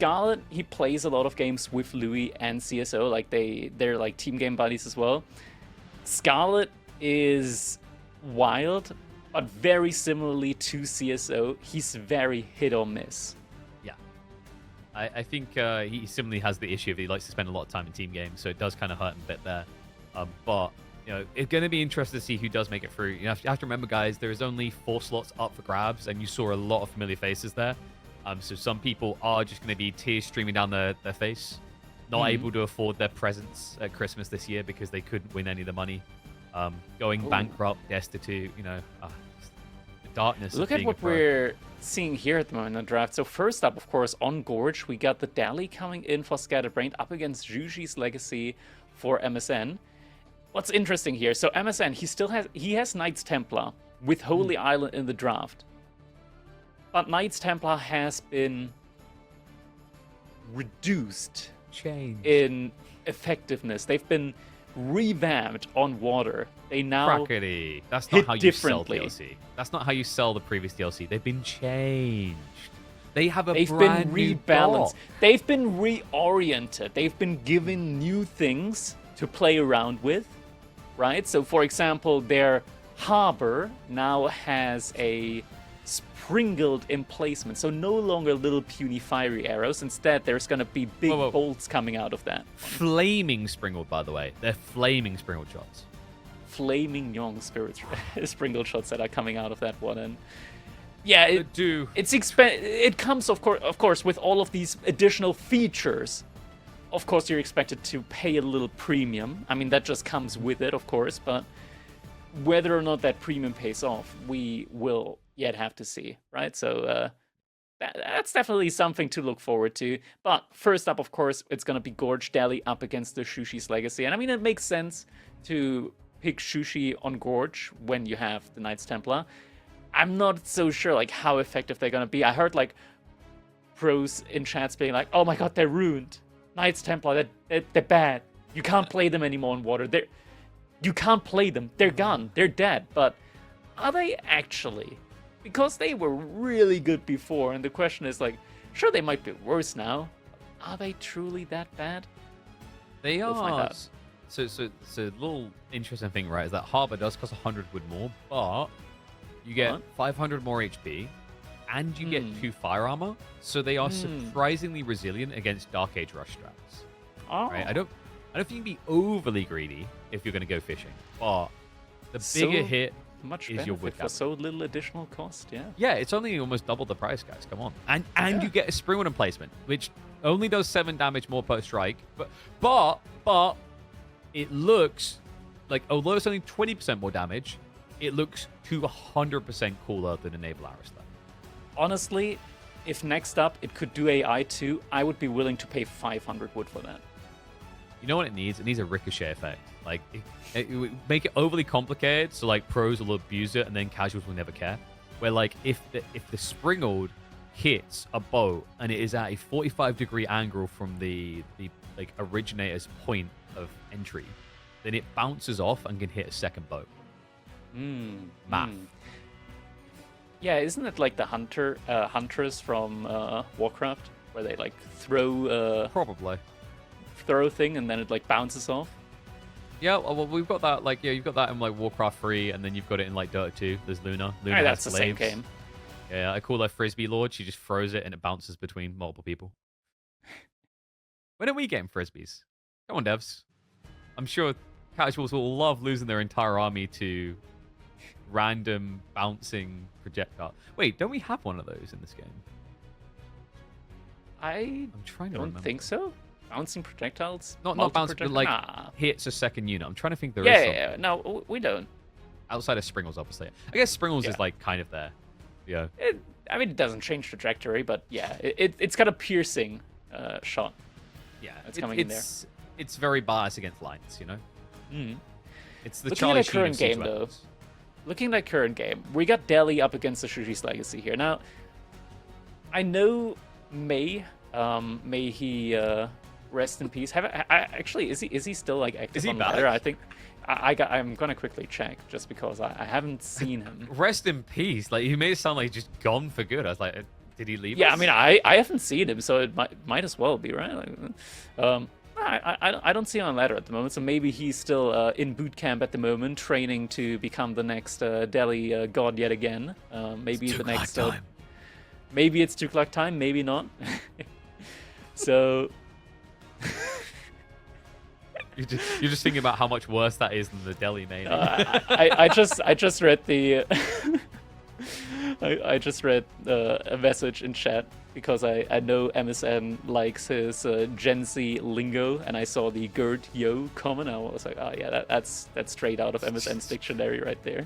Scarlet, he plays a lot of games with Louis and CSO, like they're like team game buddies as well. Scarlet is wild, but very similarly to CSO, he's very hit or miss. Yeah. I think he similarly has the issue of he likes to spend a lot of time in team games, so it does kind of hurt him a bit there. But you know, it's going to be interesting to see who does make it through. You have to remember, guys, there is only 4 slots up for grabs, and you saw a lot of familiar faces there. So some people are just going to be tears streaming down their face, not able to afford their presents at Christmas this year because they couldn't win any of the money. Going bankrupt, destitute, you know, the darkness. Look at what we're seeing here at the moment in the draft. So first up, of course, on Gorge, we got the Dally coming in for Scatterbrained up against Jushi's Legacy for MSN. What's interesting here, so MSN, he has Knights Templar with Holy Island in the draft. But Knights Templar has been reduced in effectiveness. They've been revamped on water. They now Crackety. That's not how you sell differently. DLC. That's not how you sell the previous DLC. They've been changed. They've been brand new rebalanced. dock. They've been reoriented. They've been given new things to play around with, right? So, for example, their harbor now has a sprinkled emplacement, so no longer little puny fiery arrows. Instead, there's going to be big bolts coming out of that. Flaming sprinkled, by the way. They're flaming sprinkled shots. Flaming young sprinkled shots that are coming out of that one. And yeah, it comes of course with all of these additional features. Of course, you're expected to pay a little premium. I mean, that just comes with it, of course, but whether or not that premium pays off, we will yet have to see, right? So that's definitely something to look forward to. But first up, of course, it's going to be Gorge Dally up against the Jushi's Legacy. And I mean, it makes sense to pick Jushi on Gorge when you have the Knights Templar. I'm not so sure like how effective they're going to be. I heard like pros in chats being like, oh my god, they're ruined. Knights Templar, they're bad. You can't play them anymore in water. You can't play them. They're gone. They're dead. But are they actually? Because they were really good before, and the question is like, sure, they might be worse now. Are they truly that bad? They We'll find are. out. So a little interesting thing, right, is that Harbor does cost 100 wood more, but you get 500 more HP, and you get 2 fire armor, so they are surprisingly resilient against Dark Age rush strats. Oh. Right? I don't think you can be overly greedy if you're going to go fishing, but the bigger hit much is your wood benefit for so little additional cost, yeah. Yeah, it's only almost double the price, guys. Come on, and you get a spring emplacement, which only does 7 damage more per strike, but it looks like, although it's only 20% more damage, it looks 200% cooler than Enable Arista. Honestly, if next up it could do AI too, I would be willing to pay 500 wood for that. You know what it needs? It needs a ricochet effect. Like, it would make it overly complicated, so like pros will abuse it, and then casuals will never care. Where like if the springled hits a boat and it is at a 45-degree angle from the like originator's point of entry, then it bounces off and can hit a second boat. Math. Yeah, isn't it like the hunters from Warcraft, where they like throw Probably. throw thing and then it like bounces off? Yeah, well, we've got that, like, you've got that in, like, Warcraft 3, and then you've got it in, like, Dota 2. There's Luna. Luna has That's the same slaves. game. Yeah, I call her Frisbee Lord. She just throws it, and it bounces between multiple people. When are we getting Frisbees? Come on, devs. I'm sure casuals will love losing their entire army to random bouncing projectile. Wait, don't we have one of those in this game? I'm trying to don't remember. think so. Bouncing projectiles? Not bouncing, but like hits a second unit. I'm trying to think there is something. Yeah, no, we don't. Outside of Springles, obviously. I guess Springles is like kind of there. Yeah. I mean, it doesn't change trajectory, but yeah, it's got a piercing shot. Yeah, it's coming in there. It's very biased against lines, you know? It's the Looking Charlie at the current Sheen of game, siege though. weapons. Looking at that current game, we got Delhi up against the Jushi's Legacy here. Now, I know May he rest in peace. Actually, is he still like active Is he on back? ladder? I think I'm gonna quickly check just because I haven't seen him. Rest in peace. Like, you made it sound like he's just gone for good. I was like, Did he leave? Yeah, us? I mean, I haven't seen him, so it might as well be, right? I don't see him on ladder at the moment, so maybe he's still in boot camp at the moment, training to become the next Delhi god yet again. Maybe it's the next. time. Maybe it's 2 o'clock time, maybe not. So. You're just thinking about how much worse that is than the Delhi main. I just read the. I just read a message in chat because I know MSN likes his Gen Z lingo, and I saw the Gert Yo comment. I was like, oh yeah, that's straight out of MSN's dictionary right there.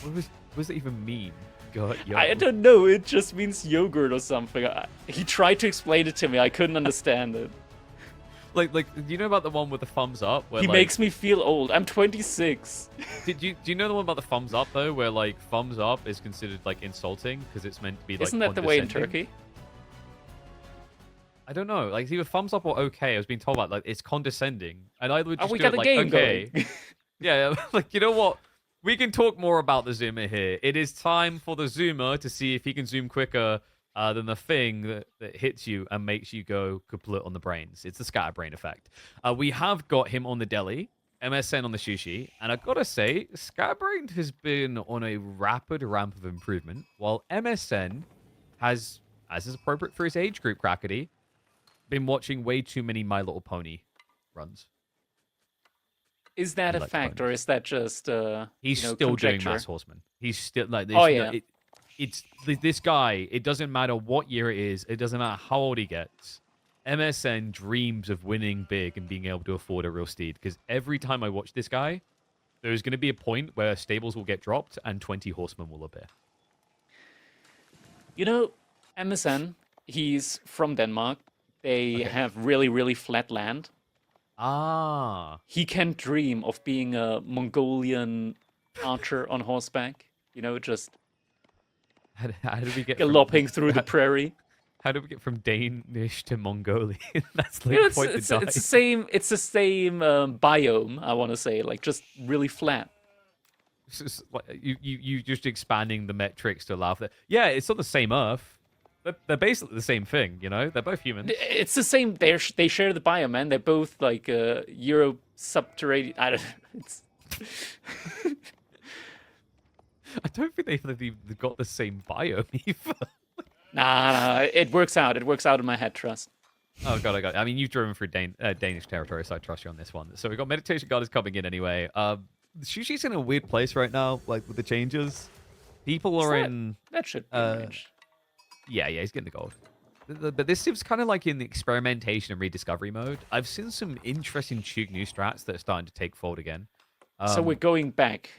What does that even mean? Gert Yo? I don't know. It just means yogurt or something. He tried to explain it to me. I couldn't understand it. Like, do you know about the one with the thumbs up? Where, he makes me feel old. I'm 26. Do you know the one about the thumbs up though, where like thumbs up is considered like insulting because it's meant to be like. Isn't that the way in Turkey? I don't know. Like, it's either thumbs up or okay. I was being told about like it's condescending, and I would just we do got it a like game okay. going. Yeah, like you know what? We can talk more about the zoomer here. It is time for the zoomer to see if he can zoom quicker than the thing that hits you and makes you go kaput on the brains. It's the Scatterbrained effect. We have got him on the Delhi, MSN on the Sushi, and I've got to say, Scatterbrained has been on a rapid ramp of improvement, while MSN has, as is appropriate for his age group, Crackety, been watching way too many My Little Pony runs. Is that a fact, or is that just he's still conjecture? doing Mass Horseman. He's still like this. Oh yeah. It's this guy. It doesn't matter what year it is. It doesn't matter how old he gets. MSN dreams of winning big and being able to afford a real steed. Because every time I watch this guy, there's going to be a point where stables will get dropped and 20 horsemen will appear. You know, MSN. He's from Denmark. They have really, really flat land. Ah. He can dream of being a Mongolian archer on horseback. You know, just how did we get galloping through the prairie? How do we get from Danish to Mongolian? That's like it's the same. It's the same biome. I want to say, like just really flat. You just expanding the metrics to allow for that. Yeah, it's on the same Earth. They're basically the same thing, you know? They're both humans. It's the same. They share the biome, man. They're both like Euro subterranean. I don't. I don't think they've got the same biome either. Nah, it works out. It works out in my head. Trust. Oh god, I got it. I mean, you've driven through Danish territory, so I trust you on this one. So we've got Meditation God is coming in anyway. Sushi's in a weird place right now, like with the changes. People are in. That should be managed. Yeah, he's getting the gold. But this seems kind of like in the experimentation and rediscovery mode. I've seen some interesting Chug new strats that are starting to take fold again. So we're going back.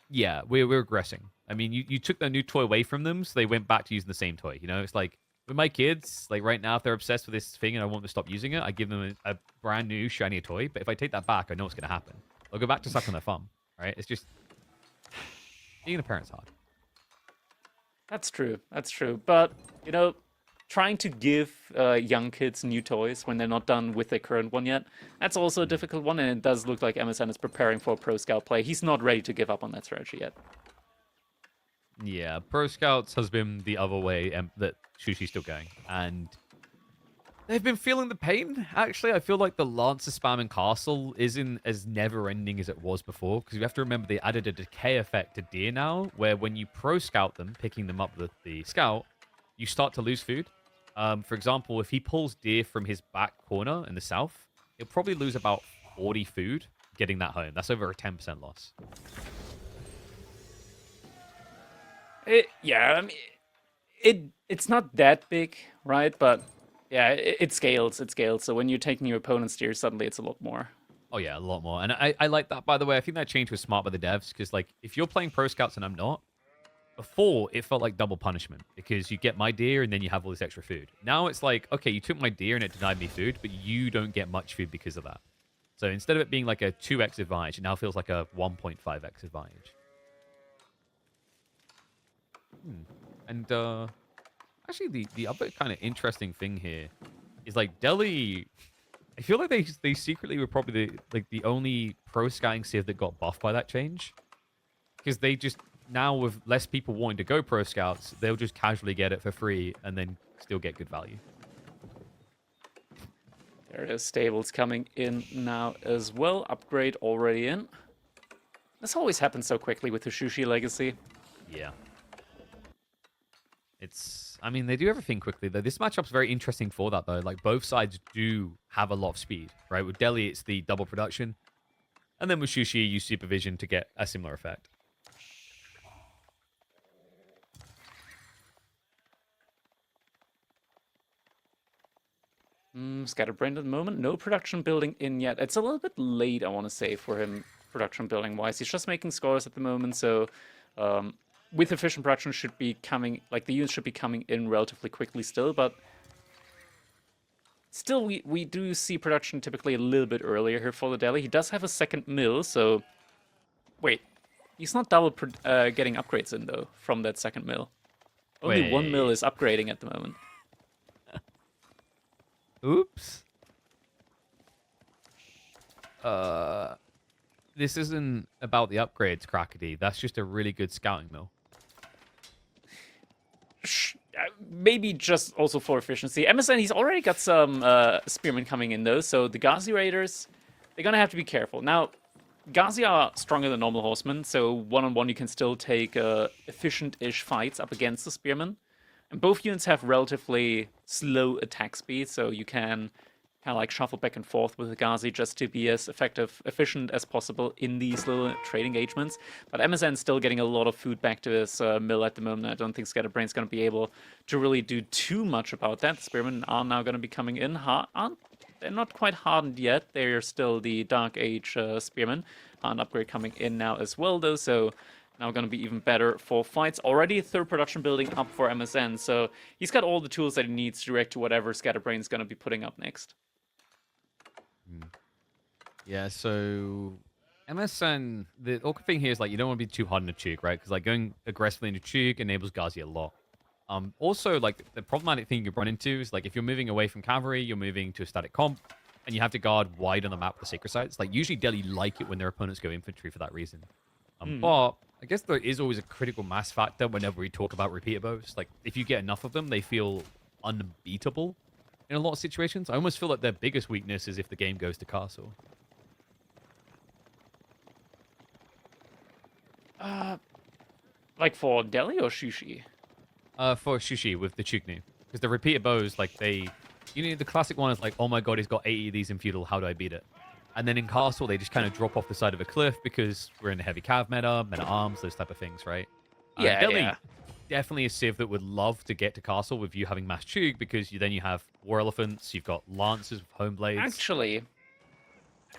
Yeah, we're regressing. I mean, you took the new toy away from them, so they went back to using the same toy. You know, it's like with my kids, like right now, if they're obsessed with this thing and I want them to stop using it, I give them a brand new, shinier toy. But if I take that back, I know what's going to happen. They'll go back to sucking their thumb, right? It's just being a parent's hard. That's true. That's true. But, you know, trying to give young kids new toys when they're not done with their current one yet, that's also a difficult one. And it does look like MSN is preparing for a Pro Scout play. He's not ready to give up on that strategy yet. Yeah, Pro Scouts has been the other way that Sushi's still going. And they've been feeling the pain, actually. I feel like the Lancer spam in Castle isn't as never-ending as it was before, because you have to remember they added a decay effect to deer now, where when you Pro Scout them, picking them up with the Scout, you start to lose food. For example, if he pulls deer from his back corner in the south, he'll probably lose about 40 food getting that home. That's over a 10% loss. Yeah, I mean, it's not that big, right? But yeah, it scales. It scales. So when you're taking your opponent's deer, suddenly it's a lot more. Oh yeah, a lot more. And I like that, by the way. I think that change was smart by the devs, because like if you're playing Pro Scouts and I'm not, before it felt like double punishment, because you get my deer and then you have all this extra food. Now it's like, okay, you took my deer and it denied me food, but you don't get much food because of that. So instead of it being like a 2x advantage, it now feels like a 1.5x advantage. And actually, the other kind of interesting thing here is like Delhi. I feel like they secretly were probably the only pro scouting civ that got buffed by that change, because they just now with less people wanting to go Pro Scouts, they'll just casually get it for free and then still get good value. There it is. Stables coming in now as well. Upgrade already in. This always happens so quickly with the Shushi Legacy. Yeah. I mean, they do everything quickly, though. This matchup's very interesting for that, though. Like, both sides do have a lot of speed, right? With Delhi, it's the double production. And then with Shushi, you use supervision to get a similar effect. Scatterbrained at the moment. No production building in yet. It's a little bit late, I want to say, for him production building wise. He's just making scores at the moment, so with efficient production should be coming, like the units should be coming in relatively quickly still, but still we do see production typically a little bit earlier here for the Delhi. He does have a second mill, so wait, he's not double getting upgrades in though from that second mill. Only one mill is upgrading at the moment. Oops. This isn't about the upgrades, Crackety. That's just a really good scouting mill. Maybe just also for efficiency. Msn, he's already got some spearmen coming in though, so the Ghazi Raiders, they're gonna have to be careful. Now, Ghazi are stronger than normal horsemen, so one-on-one you can still take efficient-ish fights up against the spearmen. And both units have relatively slow attack speed, so you can kind of like shuffle back and forth with the Ghazi just to be as efficient as possible in these little trade engagements. But Msn's still getting a lot of food back to his mill at the moment. I don't think Scatterbrain's going to be able to really do too much about that. The spearmen are now going to be coming in. They're not quite hardened yet. They're still the Dark Age spearmen. An upgrade coming in now as well, though, so now going to be even better for fights. Already third production building up for Msn, so he's got all the tools that he needs to react to whatever Scatterbrain's going to be putting up next. Yeah, so Msn, the awkward thing here is like you don't want to be too hard on the Chug, right? Because like going aggressively into Chug enables Ghazi a lot. Also, like the problematic thing you run into is like if you're moving away from cavalry, you're moving to a static comp, and you have to guard wide on the map for sacred sites. Like usually Delhi like it when their opponents go infantry for that reason. But I guess there is always a critical mass factor whenever we talk about repeater bows. Like if you get enough of them, they feel unbeatable in a lot of situations. I almost feel like their biggest weakness is if the game goes to castle. Like for Delhi or Shushi? For Shushi with the Chugnu. Because the repeater bows, like they... You know, the classic one is like, oh my god, he's got 80 of these in feudal, how do I beat it? And then in castle, they just kind of drop off the side of a cliff because we're in a heavy cav meta arms, those type of things, right? Yeah, Delhi definitely a civ that would love to get to castle with you having mass Chug because then you have war elephants, you've got lancers with home blades.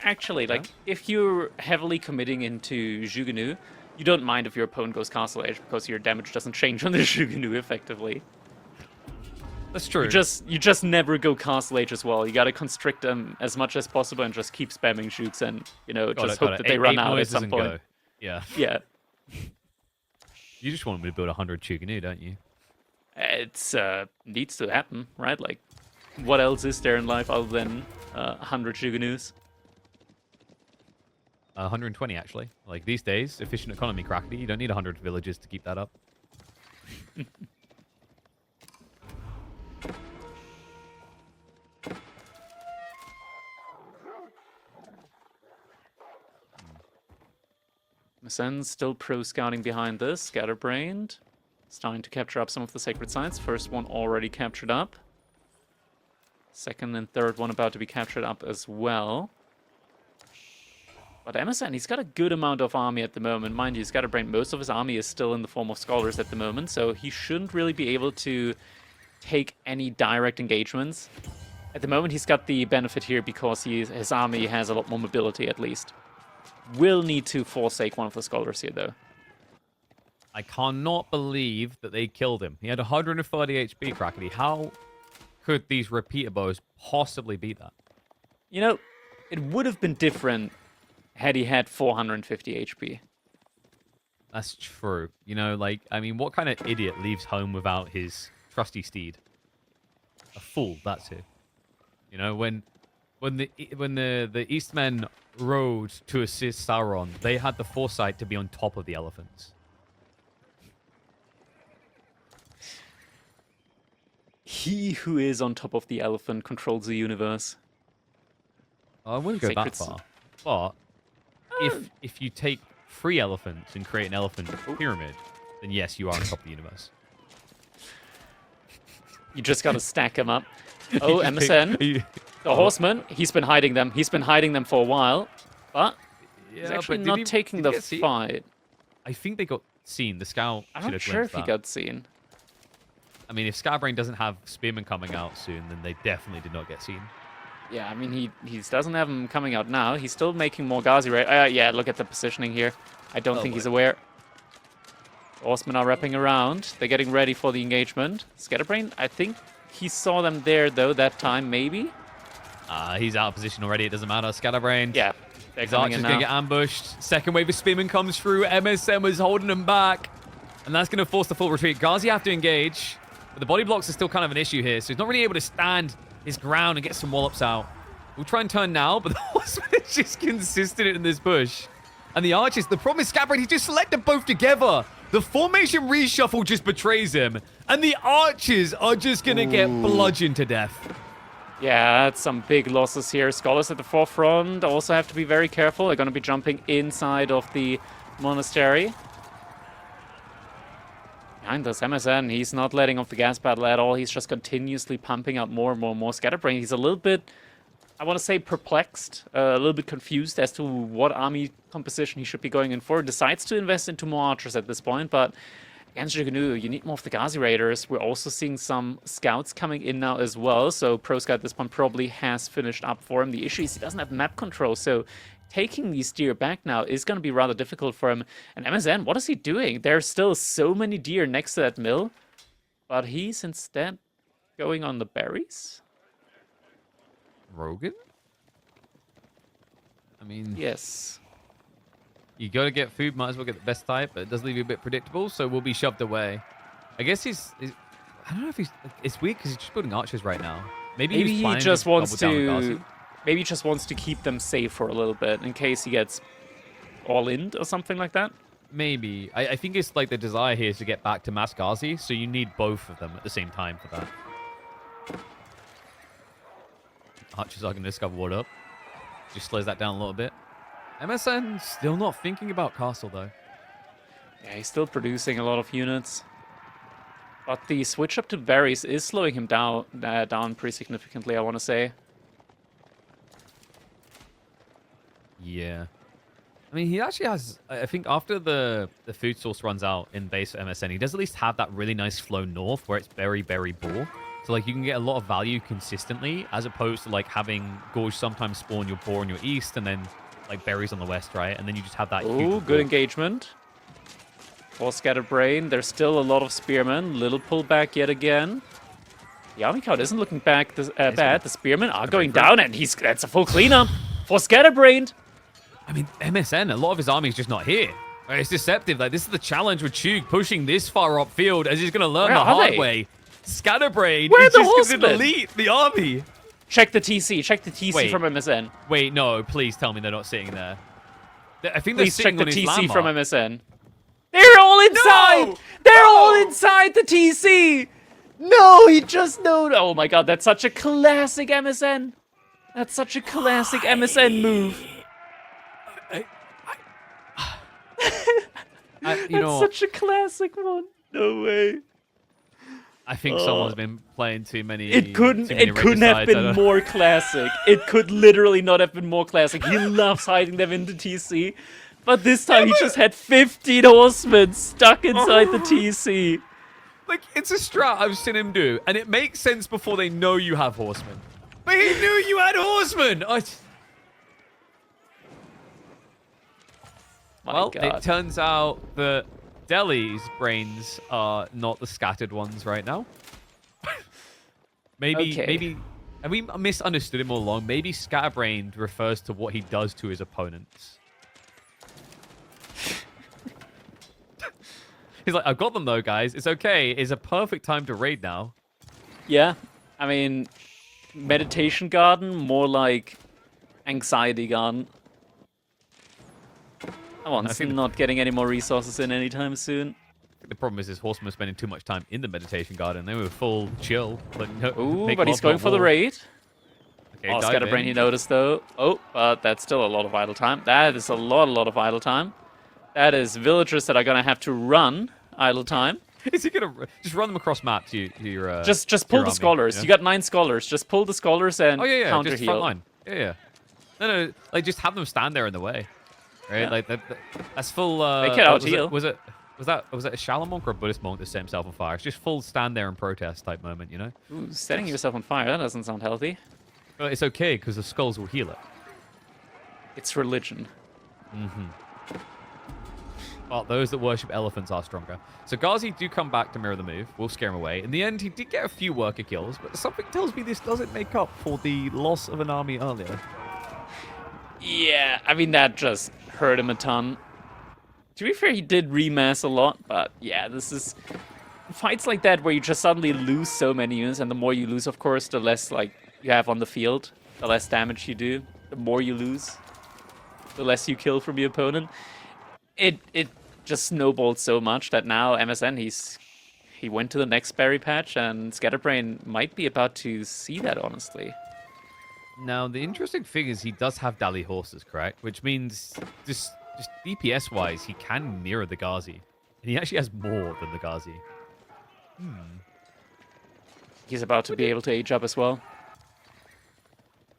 Actually, like if you're heavily committing into Jugunu, you don't mind if your opponent goes castle age because your damage doesn't change on the Jugunu effectively. That's true. You just never go castle age as well. You gotta constrict them as much as possible and just keep spamming Jugs and hope that they run out at some point. Go. Yeah. Yeah. You just want me to build 100 Chuganu, don't you? It's needs to happen, right? Like, what else is there in life other than 100 Juganus? 120 actually. Like these days, efficient economy, Crackety. You don't need 100 villages to keep that up. Msn's still pro scouting behind this. Scatterbrained. Starting to capture up some of the sacred sites. First one already captured up. Second and third one about to be captured up as well. But Msn, he's got a good amount of army at the moment. Mind you, Scatterbrained, most of his army is still in the form of scholars at the moment, so he shouldn't really be able to take any direct engagements. At the moment, he's got the benefit here because his army has a lot more mobility, at least. Will need to forsake one of the scholars here, though. I cannot believe that they killed him. He had 130 HP, Crackety. How could these repeater bows possibly beat that? You know, it would have been different had he had 450 HP. That's true. You know, like, I mean, what kind of idiot leaves home without his trusty steed? A fool, that's it. You know, when the Eastmen rode to assist Sauron, they had the foresight to be on top of the elephants. He who is on top of the elephant controls the universe. I wouldn't go that Sacred far, but if you take 3 elephants and create an elephant pyramid, then yes, you are on top of the universe. You just gotta stack them up. Oh, MSN. The horseman, he's been hiding them. He's been hiding them for a while, but he's actually not taking the fight. I think they got seen. The scout I'm not sure if he got seen. I mean, if Scatterbrained doesn't have Spearman coming out soon, then they definitely did not get seen. Yeah, I mean, he doesn't have him coming out now. He's still making more Ghazi raid. Yeah, look at the positioning here. I don't think he's aware. Horsemen are wrapping around. They're getting ready for the engagement. Scatterbrained, I think he saw them there, though, that time, maybe. He's out of position already. It doesn't matter. Scatterbrained. Yeah. His archer's going to get ambushed. Second wave of Spearman comes through. MSN was holding him back. And that's going to force the full retreat. Ghazi have to engage. But the body blocks are still kind of an issue here. So he's not really able to stand his ground and get some wallops out. We'll try and turn now, but the horseman is just consistent in this bush. And the archers, the problem is Scatterbrained, he just selected both together. The formation reshuffle just betrays him. And the archers are just going to get bludgeoned to death. Yeah, that's some big losses here. Scholars at the forefront also have to be very careful. They're going to be jumping inside of the monastery. Behind us, MSN, he's not letting off the gas pedal at all. He's just continuously pumping out more and more and more Scatterbrained. He's a little bit, I want to say, perplexed, a little bit confused as to what army composition he should be going in for. Decides to invest into more archers at this point, but against Jiganu, you need more of the Ghazi Raiders. We're also seeing some scouts coming in now as well, so Pro Scout at this point probably has finished up for him. The issue is he doesn't have map control, so taking these deer back now is going to be rather difficult for him. And MSN, what is he doing? There's still so many deer next to that mill, but he's instead going on the berries? Rogan? I mean... Yes. You got to get food, might as well get the best type, but it does leave you a bit predictable, so we'll be shoved away. I guess he's I don't know if he's... It's weird because he's just building archers right now. Maybe he just wants to... Maybe he just wants to keep them safe for a little bit in case he gets all-in or something like that. Maybe. I think it's like the desire here is to get back to Mass Ghazi, so you need both of them at the same time for that. Archers are going to discover what up. Just slows that down a little bit. MSN still not thinking about Castle, though. Yeah, he's still producing a lot of units. But the switch up to berries is slowing him down pretty significantly, I want to say. Yeah. I mean, he actually has... I think after the food source runs out in base MSN, he does at least have that really nice flow north where it's berry, berry, boar. So, like, you can get a lot of value consistently as opposed to, like, having Gorge sometimes spawn your boar in your east and then, like, berries on the west, right? And then you just have that Ooh, good engagement. For Scatterbrained, there's still a lot of spearmen. Little pullback yet again. The army count isn't looking bad. The spearmen are going down, and that's a full cleanup for Scatterbrained. I mean, MSN, a lot of his army is just not here. It's deceptive. Like, this is the challenge with Chug pushing this far upfield as he's going to learn the hard way. Scatterbrained is just going to delete the army. Check the TC. Check the TC from MSN. Wait, no. Please tell me they're not sitting there. I think please check the TC from MSN. They're all inside! No! They're all inside the TC! No, he just known. Oh my god, that's such a classic MSN. That's such a classic MSN move. That's such a classic one. No way. I think someone's been playing too many. It couldn't have been more classic. It could literally not have been more classic. He loves hiding them in the TC, but this time he just had 15 horsemen stuck inside the TC. Like, it's a strat I've seen him do, and it makes sense before they know you have horsemen. But he knew you had horsemen. Well, it turns out that Delhi's brains are not the scattered ones right now. Maybe, and we misunderstood him all along. Maybe Scatterbrained refers to what he does to his opponents. He's like, I've got them though, guys. It's okay. It's a perfect time to raid now. Yeah, I mean, meditation garden, more like anxiety garden. That one's not getting any more resources in anytime soon. The problem is his horsemen are spending too much time in the meditation garden. They were full chill. But no, Ooh, but he's going for the raid. Okay, Oh, Scatterbrained, he noticed, though. Oh, but that's still a lot of idle time. That is a lot of idle time. That is villagers that are going to have to run idle time. Is he going to just run them across map to your Just pull the scholars. You got 9 scholars. Just pull the scholars and counter just heal. front line. Yeah. No, like just have them stand there in the way. Right? Yeah. Like that's full They can out heal. Was it a shallow monk or a Buddhist monk that set himself on fire? It's just full stand there and protest type moment, you know? Ooh, setting yourself on fire, that doesn't sound healthy. Well, it's okay because the skulls will heal it. It's religion. Well, those that worship elephants are stronger. So Ghazi do come back to mirror the move. We'll scare him away. In the end, he did get a few worker kills, but something tells me this doesn't make up for the loss of an army earlier. Yeah, I mean, that just hurt him a ton. To be fair, he did remass a lot, but yeah, this is... Fights like that where you just suddenly lose so many units, and the more you lose, of course, the less like you have on the field, the less damage you do. The more you lose, the less you kill from your opponent. It just snowballed so much that now MSN, he went to the next berry patch, and Scatterbrained might be about to see that, honestly. Now, the interesting thing is he does have Dali horses, correct? Which means just DPS-wise, he can mirror the Ghazi. And he actually has more than the Ghazi. He's about to be able to age up as well.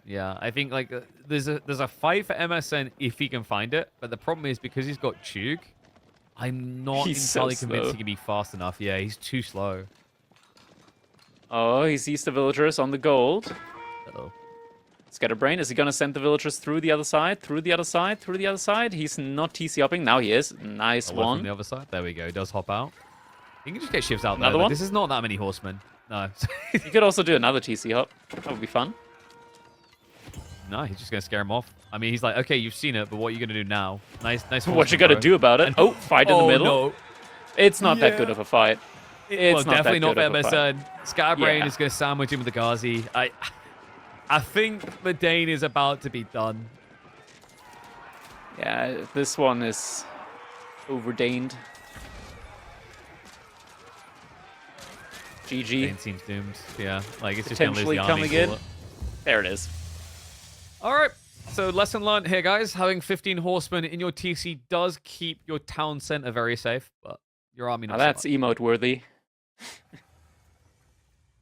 Yeah, I think like there's a fight for MSN if he can find it, but the problem is because he's got Chug, I'm not entirely convinced he can be fast enough. Yeah, he's too slow. Oh, he sees the villagers on the gold. Uh-oh. Scatterbrained, is he gonna send the villagers through the other side, through the other side, through the other side? He's not TC hopping. Now he is. Nice Away one. From the other side. There we go. He does hop out. He can just get shifts out Another there. one? This is not that many horsemen. No. You could also do another TC hop. That would be fun. No, he's just gonna scare him off. I mean, he's like, okay, you've seen it, but what are you gonna do now? Nice. What you gotta do about it? And, oh, fight in the middle. No. It's not that good of a fight. It's well, definitely not that good for MSN. Scatterbrained is gonna sandwich him with the Ghazi. I think the Dane is about to be done. Yeah, this one is overdaned. GG. Dane seems doomed. Yeah, like it's just gonna lose Potentially the army. coming in. There it is. All right. So lesson learned here, guys. Having 15 horsemen in your TC does keep your town center very safe, but your army not. Now that's so emote worthy.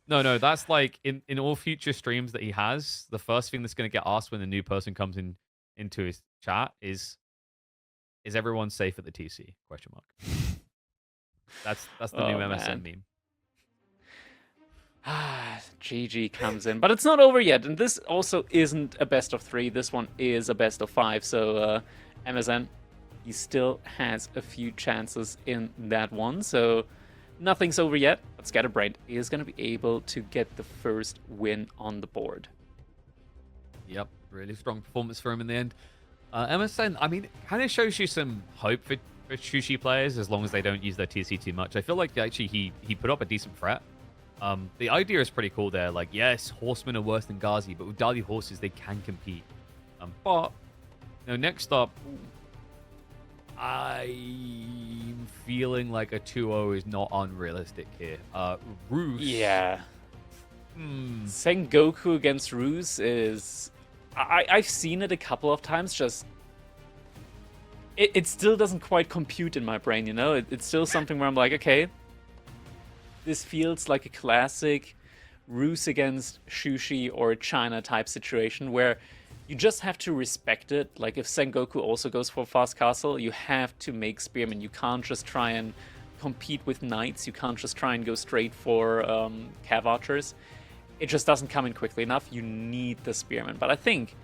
No, that's like in all future streams that he has, the first thing that's going to get asked when a new person comes into his chat is everyone safe at the TC? Question mark. That's the new MSN meme. GG comes in, but it's not over yet, and this also isn't a best of 3. This one is a best of 5. So MSN, he still has a few chances in that one. So nothing's over yet, but Scatterbrained is going to be able to get the first win on the board. Yep, really strong performance for him in the end. MSN, I mean, it kind of shows you some hope for Shushi players as long as they don't use their TC too much. I feel like actually he put up a decent threat. The idea is pretty cool there. Like, yes, horsemen are worse than Ghazi, but with Dali horses, they can compete. But, next up, I'm feeling like a 2-0 is not unrealistic here. Ruse. Yeah. Sengoku against Ruse is... I've seen it a couple of times, just... It still doesn't quite compute in my brain, you know? It's still something where I'm like, okay, this feels like a classic Ruse against Shushi or China type situation where you just have to respect it. Like, if Sengoku also goes for Fast Castle, you have to make Spearmen. You can't just try and compete with Knights. You can't just try and go straight for Cav Archers. It just doesn't come in quickly enough. You need the Spearmen. But I think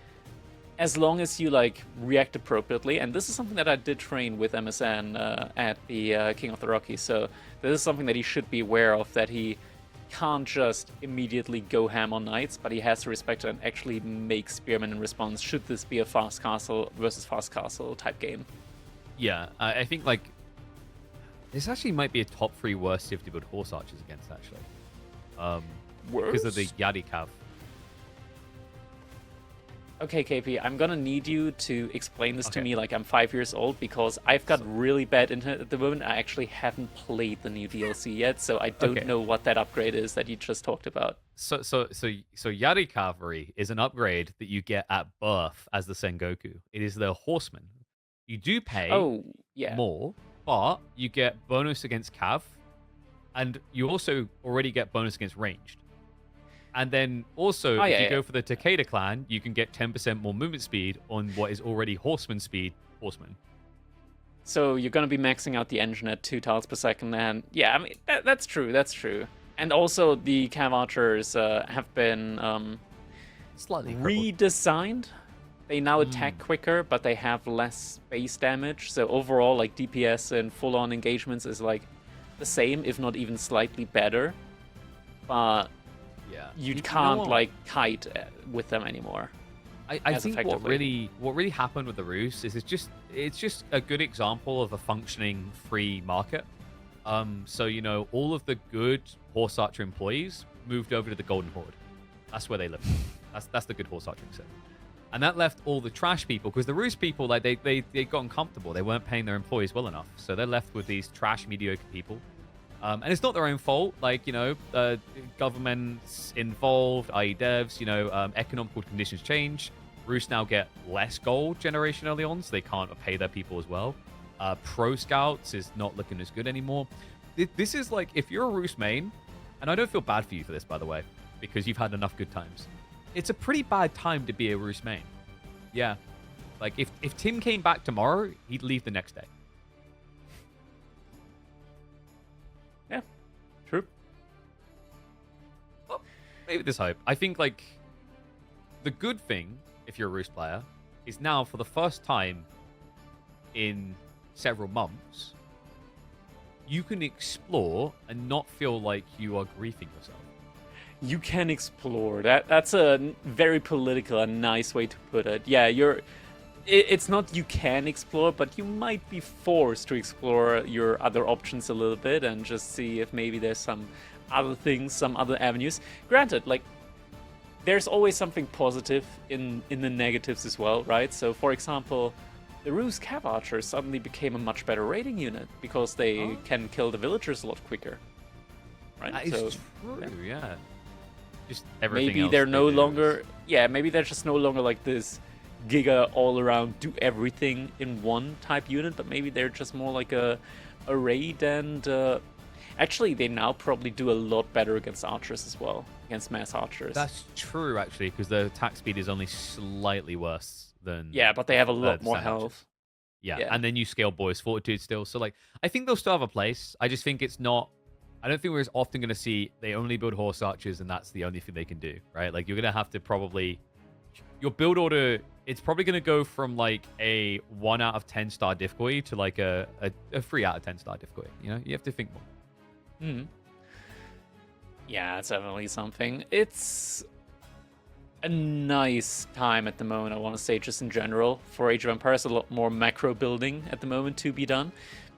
as long as you react appropriately, and this is something that I did train with MSN at the King of the Rockies, so this is something that he should be aware of, that he can't just immediately go ham on Knights, but he has to respect it and actually make Spearmen in response, should this be a Fast Castle versus Fast Castle type game. Yeah, I think this actually might be a top 3 worst Sifty Build Horse Archers against, actually. Because of the Yadi Cav. Okay, KP, I'm gonna need you to explain this to me like I'm 5 years old, because I've got really bad internet at the moment. I actually haven't played the new DLC yet, so I don't know what that upgrade is that you just talked about. So Yari Cavalry is an upgrade that you get at birth as the Sengoku. It is the Horseman. You do pay more, but you get bonus against Cav, and you also already get bonus against ranged. And then also, if you go for the Takeda clan, you can get 10% more movement speed on what is already Horseman speed, Horseman. So you're going to be maxing out the engine at 2 tiles per second, and yeah, I mean, that's true, that's true. And also, the Cav Archers have been slightly redesigned. They now attack quicker, but they have less base damage. So overall, like, DPS and full-on engagements is, like, the same, if not even slightly better. But you can't like kite with them anymore. I think what really happened with the Rus is it's just a good example of a functioning free market. So you know, all of the good Horse Archer employees moved over to the Golden Horde. That's where they live. That's the good Horse Archer set. And that left all the trash people, because the Rus people, like they got uncomfortable. They weren't paying their employees well enough, so they're left with these trash mediocre people. And it's not their own fault. Like, you know, governments involved, i.e. devs, you know, economical conditions change. Rus now get less gold generation early on, so they can't pay their people as well. Pro Scouts is not looking as good anymore. This is like, if you're a Rus main, and I don't feel bad for you for this, by the way, because you've had enough good times. It's a pretty bad time to be a Rus main. Yeah. Like, if Tim came back tomorrow, he'd leave the next day. Yeah, true. Well, maybe there's hope. I think, like, the good thing, if you're a Rus player, is now, for the first time in several months, you can explore and not feel like you are griefing yourself. You can explore. That's a very political and nice way to put it. Yeah, it's not you can explore, but you might be forced to explore your other options a little bit and just see if maybe there's some other things, some other avenues. Granted, like, there's always something positive in the negatives as well, right? So, for example, the Rus Cav Archers suddenly became a much better raiding unit because they can kill the villagers a lot quicker. Right? That is true, yeah. Just everything maybe else they're no longer... Yeah, maybe they're just no longer like this giga all-around do everything in one type unit, but maybe they're just more like a raid, and actually they now probably do a lot better against archers as well, against mass archers. That's true, actually, because their attack speed is only slightly worse than... Yeah, but they have a lot more health. Yeah, and then you scale Boy's Fortitude still, so like, I think they'll still have a place. I just think it's not... I don't think we're as often going to see they only build horse archers and that's the only thing they can do, right? Like, you're going to have to probably... Your build order, it's probably going to go from, like, a 1 out of 10 star difficulty to, like, a 3 out of 10 star difficulty. You know? You have to think more. Mm-hmm. Yeah, it's definitely something. It's a nice time at the moment, I want to say, just in general. For Age of Empires, a lot more macro building at the moment to be done.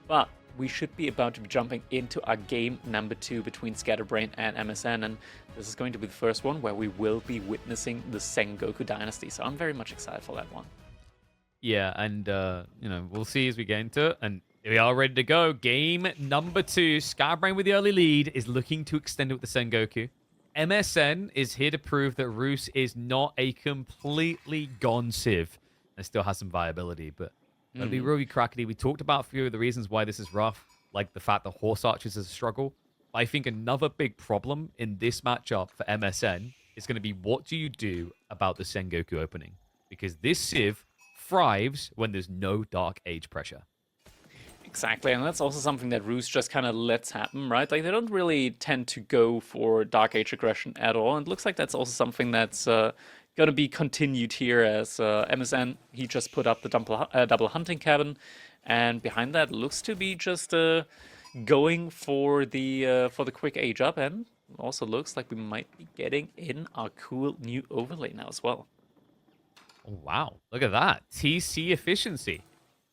But we should be about to be jumping into our game number 2 between Scatterbrained and Msn, and this is going to be the first one where we will be witnessing the Sengoku dynasty, so I'm very much excited for that one. Yeah, and, you know, we'll see as we get into it, and we are ready to go. Game number 2, Scatterbrained with the early lead, is looking to extend it with the Sengoku. Msn is here to prove that Rus is not a completely gone civ, and still has some viability, but... It'll be really crackety. We talked about a few of the reasons why this is rough, like the fact that Horse Archers is a struggle. I think another big problem in this matchup for MSN is going to be, what do you do about the Sengoku opening? Because this civ thrives when there's no Dark Age pressure. Exactly, and that's also something that Rus just kind of lets happen, right? Like, they don't really tend to go for Dark Age aggression at all, and it looks like that's also something that's... going to be continued here, as Msn, he just put up the double hunting cabin, and behind that looks to be just going for the quick age up, and also looks like we might be getting in our cool new overlay now as well. Oh, wow, look at that. TC efficiency.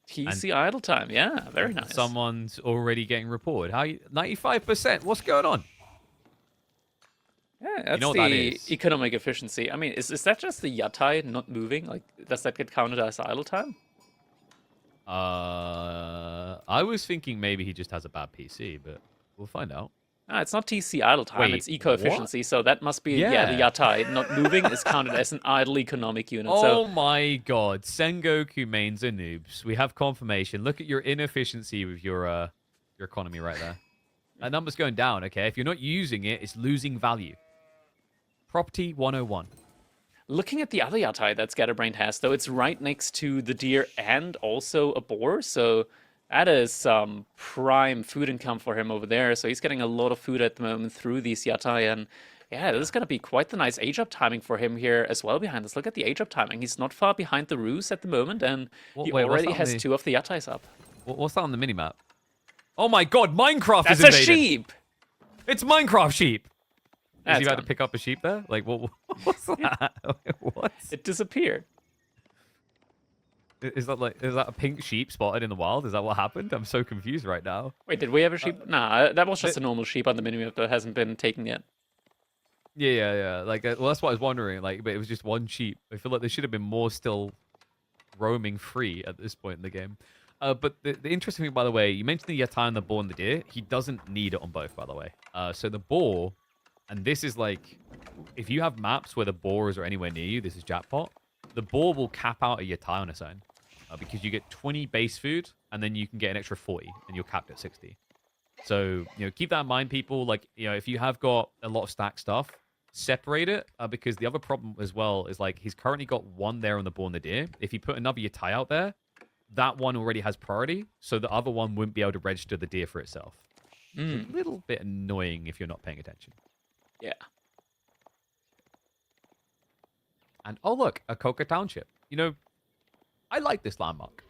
TC and idle time, yeah, very nice. Someone's already getting reported. 95%, what's going on? Yeah, You that's know what that the is? economic efficiency. I mean, is that just the yatai not moving? Like, does that get counted as idle time? I was thinking maybe he just has a bad PC, but we'll find out. Ah, it's not TC idle time, Wait, it's eco what? efficiency. So that must be, yeah, the Yeah. yatai not moving is counted as an idle economic unit. So Oh my god, Sengoku mains are noobs. We have confirmation. Look at your inefficiency with your economy right there. That number's going down, okay? If you're not using it, it's losing value. Property 101. looking at the other yatai that Scatterbrained has, though, it's right next to the deer and also a boar. So that is some prime food income for him over there. So he's getting a lot of food at the moment through these yatai. And yeah, this is going to be quite the nice age up timing for him here as well behind us. Look at the age up timing. He's not far behind the Roos at the moment. And he Wait, already has 2 of the yatais up. What's that on the minimap? Oh my god, Minecraft That's is a invaded. sheep! It's Minecraft sheep. Is he about to gone. pick up a sheep there? Like, what's that? What? It disappeared. Is that a pink sheep spotted in the wild? Is that what happened? I'm so confused right now. Wait, did we have a sheep? Nah, that was just a normal sheep on the minimap that hasn't been taken yet. Yeah. Like, well, that's what I was wondering. Like, but it was just one sheep. I feel like there should have been more still roaming free at this point in the game. But the interesting thing, by the way, you mentioned the yatai and the boar and the deer. He doesn't need it on both, by the way. So the boar, and this is like, if you have maps where the boars are anywhere near you, this is jackpot. The boar will cap out a yatai on its own. Because you get 20 base food, and then you can get an extra 40, and you're capped at 60. So, keep that in mind, people. Like, if you have got a lot of stacked stuff, separate it, because the other problem as well is, like, he's currently got one there on the boar and the deer. If you put another yatai out there, that one already has priority, so the other one wouldn't be able to register the deer for itself. It's a little bit annoying if you're not paying attention. Yeah. And, oh, look, a Coca Township. I like this landmark.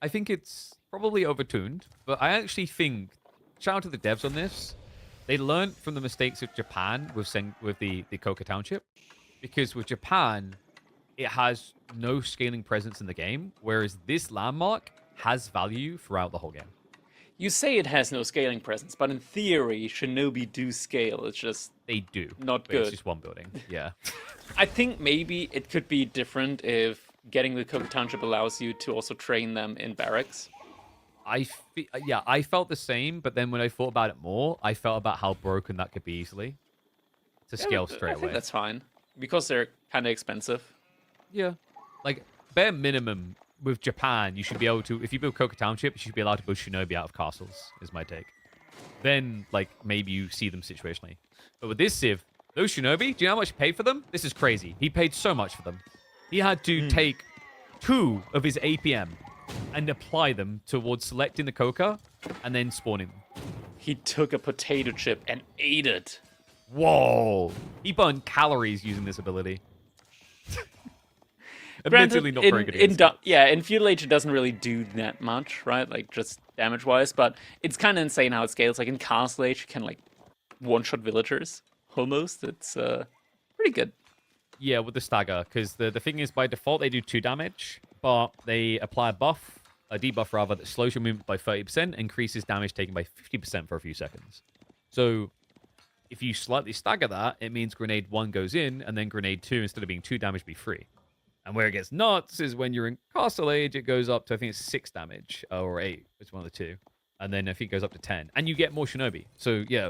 I think it's probably overtuned, but I actually think, shout out to the devs on this, they learned from the mistakes of Japan with the Coca Township, because with Japan, it has no scaling presence in the game, whereas this landmark has value throughout the whole game. You say it has no scaling presence, but in theory, Shinobi do scale. It's just They do. not but good. It's just one building. Yeah. I think maybe it could be different if getting the Coca Township allows you to also train them in barracks. I felt the same, but then when I thought about it more, I felt about how broken that could be easily to scale straight I think away. that's fine because they're kind of expensive. Yeah. Like, bare minimum with Japan, you should be able to, if you build Coca Township, you should be allowed to build Shinobi out of castles, is my take. Then, like, maybe you see them situationally. But with this Civ, those Shinobi, do you know how much he paid for them? This is crazy. He paid so much for them. He had to take 2 of his APM and apply them towards selecting the Coca and then spawning them. He took a potato chip and ate it. Whoa! He burned calories using this ability. Admittedly, not very good. In Feudal Age, it doesn't really do that much, right? Like, just damage-wise, but it's kind of insane how it scales. Like, in Castle Age, you can, like, one-shot villagers, almost. It's pretty good. Yeah, with the stagger, because the thing is, by default, they do 2 damage, but they apply a debuff rather, that slows your movement by 30%, increases damage taken by 50% for a few seconds. So, if you slightly stagger that, it means grenade 1 goes in, and then grenade 2, instead of being 2 damage, be 3. And where it gets nuts is when you're in Castle Age, it goes up to, I think it's 6 damage, or 8, it's one of the 2. And then I think it goes up to 10. And you get more Shinobi. So, yeah,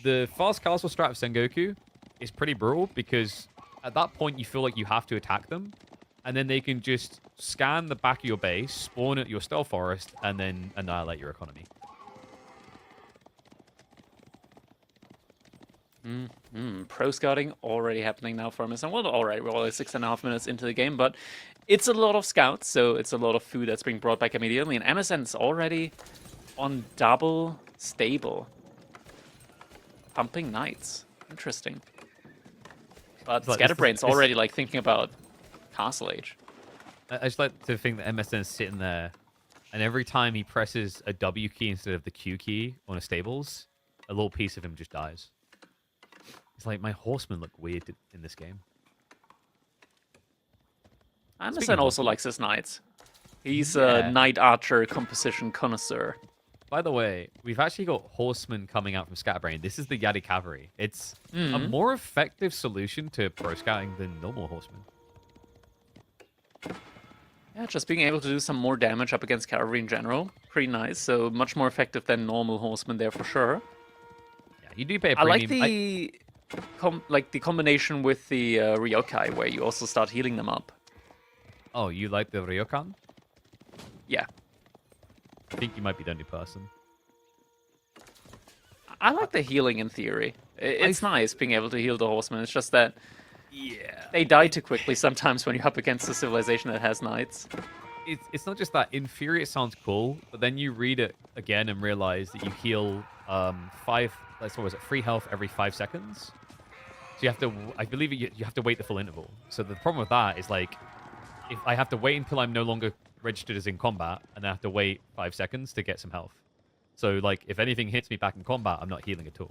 the fast castle strat of Sengoku is pretty brutal, because at that point, you feel like you have to attack them, and then they can just scan the back of your base, spawn at your stealth forest, and then annihilate your economy. Pro scouting already happening now for Msn. Well, already, we're only 6.5 minutes into the game, but it's a lot of scouts, so it's a lot of food that's being brought back immediately, and Msn's already on double stable. Pumping knights. Interesting. But Scatterbrained's already like thinking about Castle Age. I just like to think that MSN is sitting there, and every time he presses a W key instead of the Q key on a stables, a little piece of him just dies. It's like, my horsemen look weird in this game. Msn also likes his knights. He's a knight archer composition connoisseur. By the way, we've actually got horsemen coming out from Scatterbrained. This is the Yadi Cavalry. It's a more effective solution to pro scouting than normal horsemen. Yeah, just being able to do some more damage up against cavalry in general, pretty nice. So much more effective than normal horsemen there for sure. Yeah, you do pay a I premium. like the combination with the Ryokai, where you also start healing them up. Oh, you like the Ryokan? Yeah. I think you might be the only person. I like the healing in theory. It's nice being able to heal the horsemen. It's just that they die too quickly sometimes when you're up against a civilization that has knights. It's not just that. In theory, it sounds cool, but then you read it again and realize that you heal 3 health every 5 seconds. So you have to, I believe you have to wait the full interval. So the problem with that is like, if I have to wait until I'm no longer registered as in combat, and I have to wait 5 seconds to get some health. So like, if anything hits me back in combat, I'm not healing at all.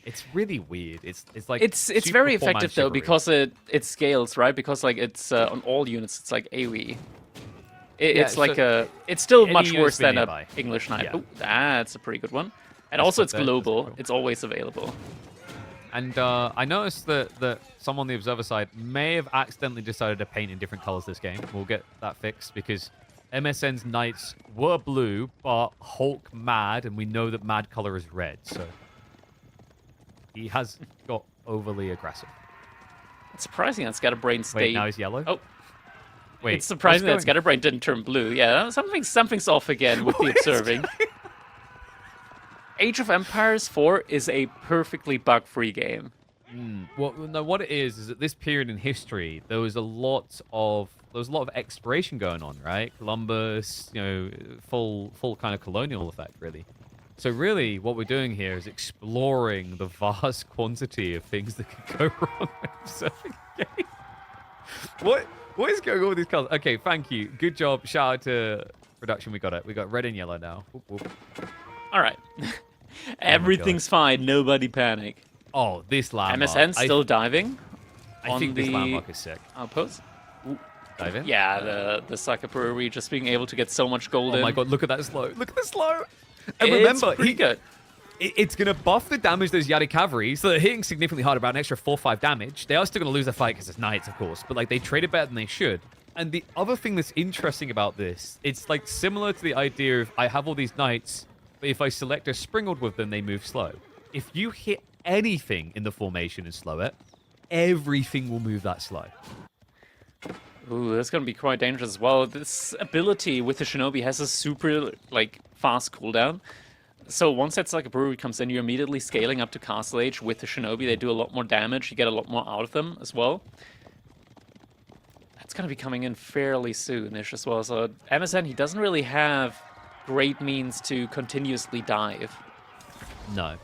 It's really weird. It's like it's very effective though because it scales, right? Because like it's on all units, it's like AoE. It's like it's still much worse than a English knight. Yeah. Oh, that's a pretty good one. And also it's global. It's always available. And I noticed that some on the observer side may have accidentally decided to paint in different colors this game. We'll get that fixed because MSN's knights were blue, but Hulk mad, and we know that mad color is red, so he has got overly aggressive. It's surprising that Scatterbrained stayed. Wait, now he's yellow? Oh. Wait. It's surprising that Scatterbrained didn't turn blue. Yeah, something's off again with the observing. Age of Empires 4 is a perfectly bug-free game. Well, no, what it is at this period in history, there was a lot of exploration going on, right? Columbus, full kind of colonial effect, really. So really, what we're doing here is exploring the vast quantity of things that could go wrong when observing a game. What is going on with these colors? Okay, thank you. Good job. Shout out to production. We got it. We got red and yellow now. Whoop, whoop. All right. Everything's fine. Nobody panic. Oh, this landmark. MSN still diving. I think this landmark is sick. Outpost. Dive in? Yeah, the Saka Brewery just being able to get so much gold in. Oh my god, look at that slow. Look at the slow. And remember, pretty good. It's going to buff the damage those Yadi Cavalry, so they're hitting significantly harder, about an extra 4-5 damage. They are still going to lose the fight because it's knights, of course, but like they traded better than they should. And the other thing that's interesting about this, it's like similar to the idea of I have all these knights, but if I select a Springald with them, they move slow. If you hit anything in the formation and slow it, everything will move that slow. Ooh, that's going to be quite dangerous as well. This ability with the Shinobi has a super, fast cooldown. So once that Saka Brewery comes in, you're immediately scaling up to Castle Age with the Shinobi. They do a lot more damage. You get a lot more out of them as well. That's going to be coming in fairly soonish as well. So MSN, he doesn't really have great means to continuously dive. No.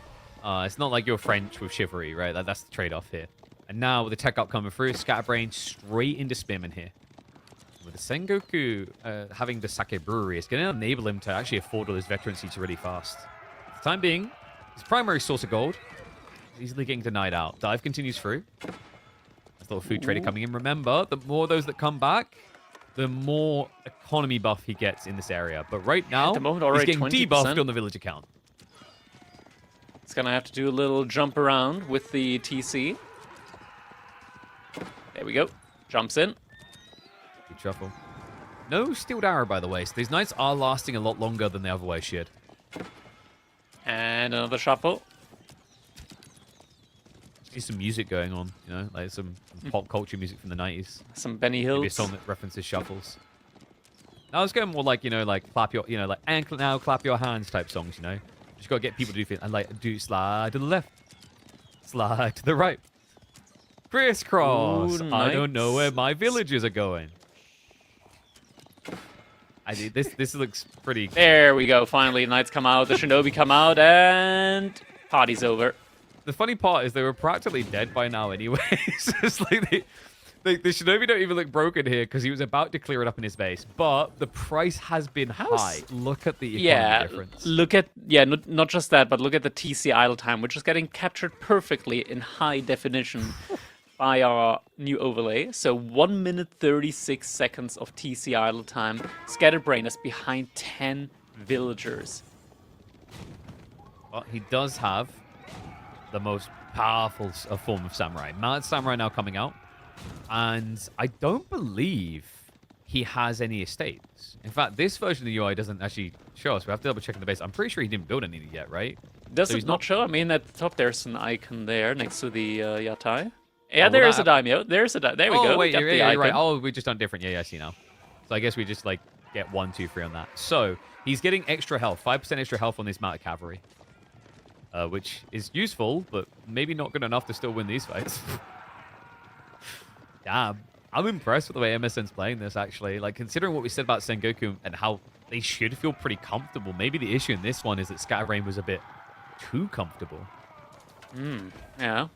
It's not like you're French with Chivalry, right? That's the trade-off here. And now with the tech up coming through, Scatterbrained straight into Spearman here. With the Sengoku having the Sake Brewery, it's going to enable him to actually afford all his veteran seats really fast. For the time being, his primary source of gold is easily getting denied out. Dive continues through. There's a little food trader coming in. Remember, the more those that come back, the more economy buff he gets in this area. But right now, he's getting 20%. Debuffed on the village account. It's going to have to do a little jump around with the TC. There we go. Jumps in. Good shuffle. No steeled arrow, by the way. So these knights are lasting a lot longer than they otherwise should. And another shuffle. See some music going on, like some pop culture music from the 90s. Some Benny Hills. Maybe a song that references shuffles. I was going more like, like clap your, like and now clap your hands type songs, Just gotta get people to do things. And do slide to the left, slide to the right. Crisscross. Ooh, I don't know where my villagers are going. This looks pretty. There we go. Finally, the knights come out, the Shinobi come out, and party's over. The funny part is they were practically dead by now anyway. It's like the Shinobi don't even look broken here because he was about to clear it up in his base. But the price has been high. Look at the economy difference. Look at, not just that, but look at the TC idle time, which is getting captured perfectly in high definition by our new overlay. So 1 minute 36 seconds of TC idle time. Scatterbrained is behind 10 villagers. But he does have the most powerful form of samurai. Mad Samurai now coming out. And I don't believe he has any estates. In fact, this version of the UI doesn't actually show us. We have to double check in the base. I'm pretty sure he didn't build any yet, right? Does it not show? I mean, at the top there's an icon there next to the yatai. Yeah, there is a daimyo. There's a there we go. Oh, wait, we you're right. Oh, we just done different. Yeah, I see now. So I guess we just, like, get 1, 2, 3 on that. So he's getting extra health, 5% extra health on this amount of cavalry. Which is useful, but maybe not good enough to still win these fights. Damn. I'm impressed with the way MSN's playing this, actually. Like, considering what we said about Sengoku and how they should feel pretty comfortable, maybe the issue in this one is that Scatterbrained was a bit too comfortable. Yeah.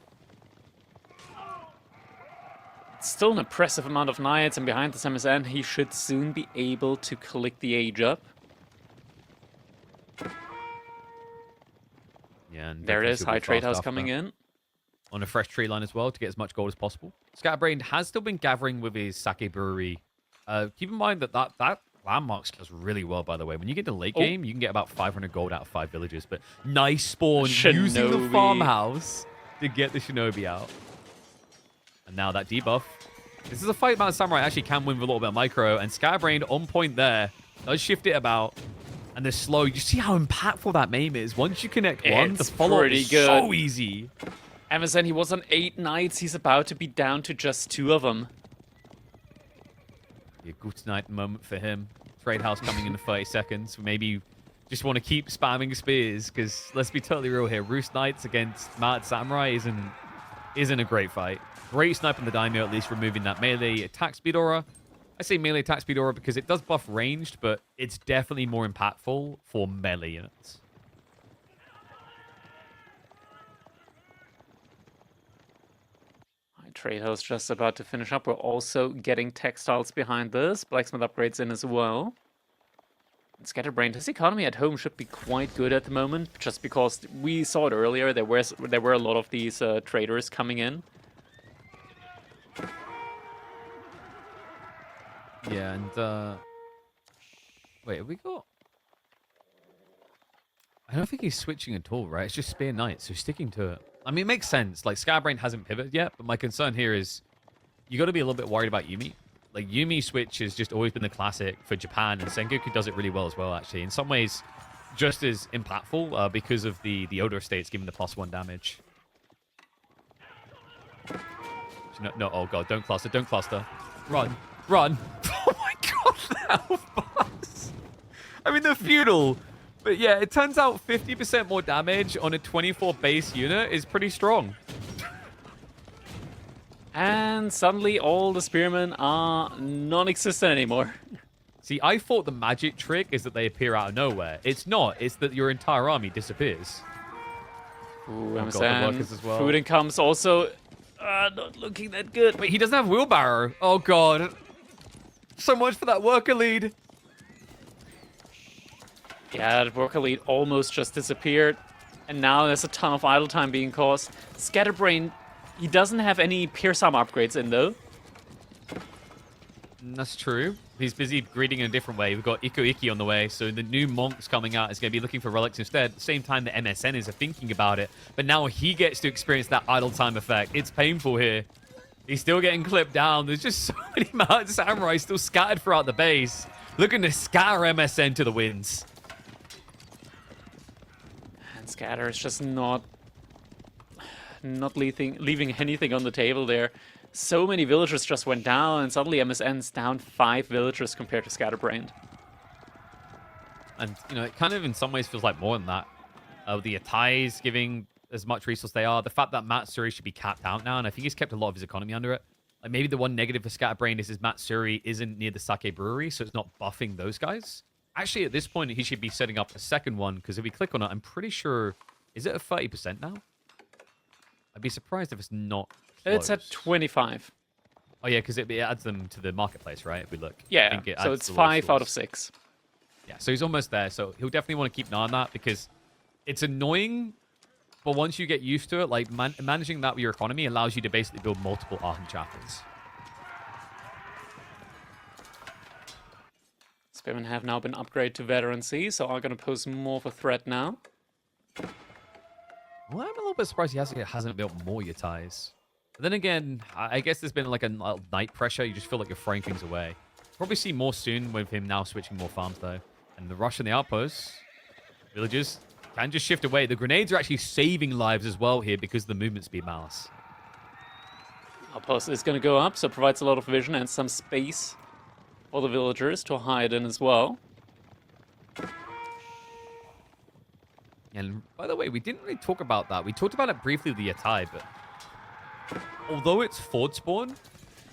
It's still an impressive amount of knights, and behind this MSN, he should soon be able to collect the age up. Yeah, and there it is, high trade house coming in. On a fresh tree line as well to get as much gold as possible. Scatterbrained has still been gathering with his sake brewery. Keep in mind that landmark scales really well, by the way. When you get to late game, you can get about 500 gold out of 5 villages. But nice spawn using the farmhouse to get the shinobi out. And now that debuff. This is a fight Mad Samurai actually can win with a little bit of micro. And Scatterbrained on point there. Does shift it about. And the slow. You see how impactful that maim is. Once you connect one, the follow-up is so easy. Amazon, he was on 8 knights. He's about to be down to just 2 of them. A good night moment for him. Trade house coming in 30 seconds. Maybe you just want to keep spamming spears, because let's be totally real here. Roost Knights against Mad Samurai isn't a great fight. Great snipe on the daimyo, at least removing that melee attack speed aura. I say melee attack speed aura because it does buff ranged, but it's definitely more impactful for melee units. Trade house just about to finish up. We're also getting textiles behind this. Blacksmith upgrades in as well. And Scatterbrained, his economy at home should be quite good at the moment, just because we saw it earlier. There were a lot of these traders coming in. Yeah, and wait, have we got? I don't think he's switching at all, right? It's just Spear Knight, so sticking to it. I mean, it makes sense. Like, Scatterbrained hasn't pivoted yet, but my concern here is you got to be a little bit worried about Yumi. Like, Yumi switch has just always been the classic for Japan, and Sengoku does it really well as well, actually. In some ways, just as impactful because of the Odo estates giving the +1 damage. No, oh god, don't cluster, don't cluster. Run, run. Oh my god, that health bars. I mean, they're feudal. But yeah, it turns out 50% more damage on a 24 base unit is pretty strong. And suddenly all the spearmen are non-existent anymore. See, I thought the magic trick is that they appear out of nowhere. It's not. It's that your entire army disappears. Ooh, as well. Food incomes also not looking that good. Wait, he doesn't have wheelbarrow. Oh god. So much for that worker lead. Yeah, the worker lead almost just disappeared. And now there's a ton of idle time being caused. Scatterbrained, he doesn't have any Pierce Arm upgrades in, though. That's true. He's busy greeting in a different way. We've got Iko Iki on the way, so the new monks coming out is going to be looking for relics instead. At the same time, the MSN is thinking about it. But now he gets to experience that idle time effect. It's painful here. He's still getting clipped down. There's just so many Mad Samurai still scattered throughout the base. Looking to scatter MSN to the winds. Scatter is just not leaving anything on the table there. So many villagers just went down, and suddenly MSN's down 5 villagers compared to Scatterbrained. And, you know, it kind of in some ways feels like more than that. The Atais giving as much resource they are. The fact that Matsuri should be capped out now, and I think he's kept a lot of his economy under it. Like, maybe the one negative for Scatterbrained is his Matsuri isn't near the sake brewery, so it's not buffing those guys. Actually, at this point, he should be setting up a second one, because if we click on it, I'm pretty sure... Is it at 30% now? I'd be surprised if it's not close. It's at 25. Oh, yeah, because it adds them to the marketplace, right? If we look. Yeah, so it's 5 out of 6. Yeah, so he's almost there. So he'll definitely want to keep an eye on that, because it's annoying, but once you get used to it, like managing that with your economy allows you to basically build multiple Arkham chapels. Spearmen have now been upgraded to veterancy, so are going to pose more of a threat now. Well, I'm a little bit surprised he hasn't built more Yatais. But then again, I guess there's been like a night pressure. You just feel like you're throwing things away. Probably see more soon with him now switching more farms, though. And the rush and the outposts, villagers can just shift away. The grenades are actually saving lives as well here because of the movement speed mouse. Outpost is going to go up, so it provides a lot of vision and some space for the villagers to hide in as well. And by the way, we didn't really talk about that. We talked about it briefly with the Yatai, but although it's Ford spawn,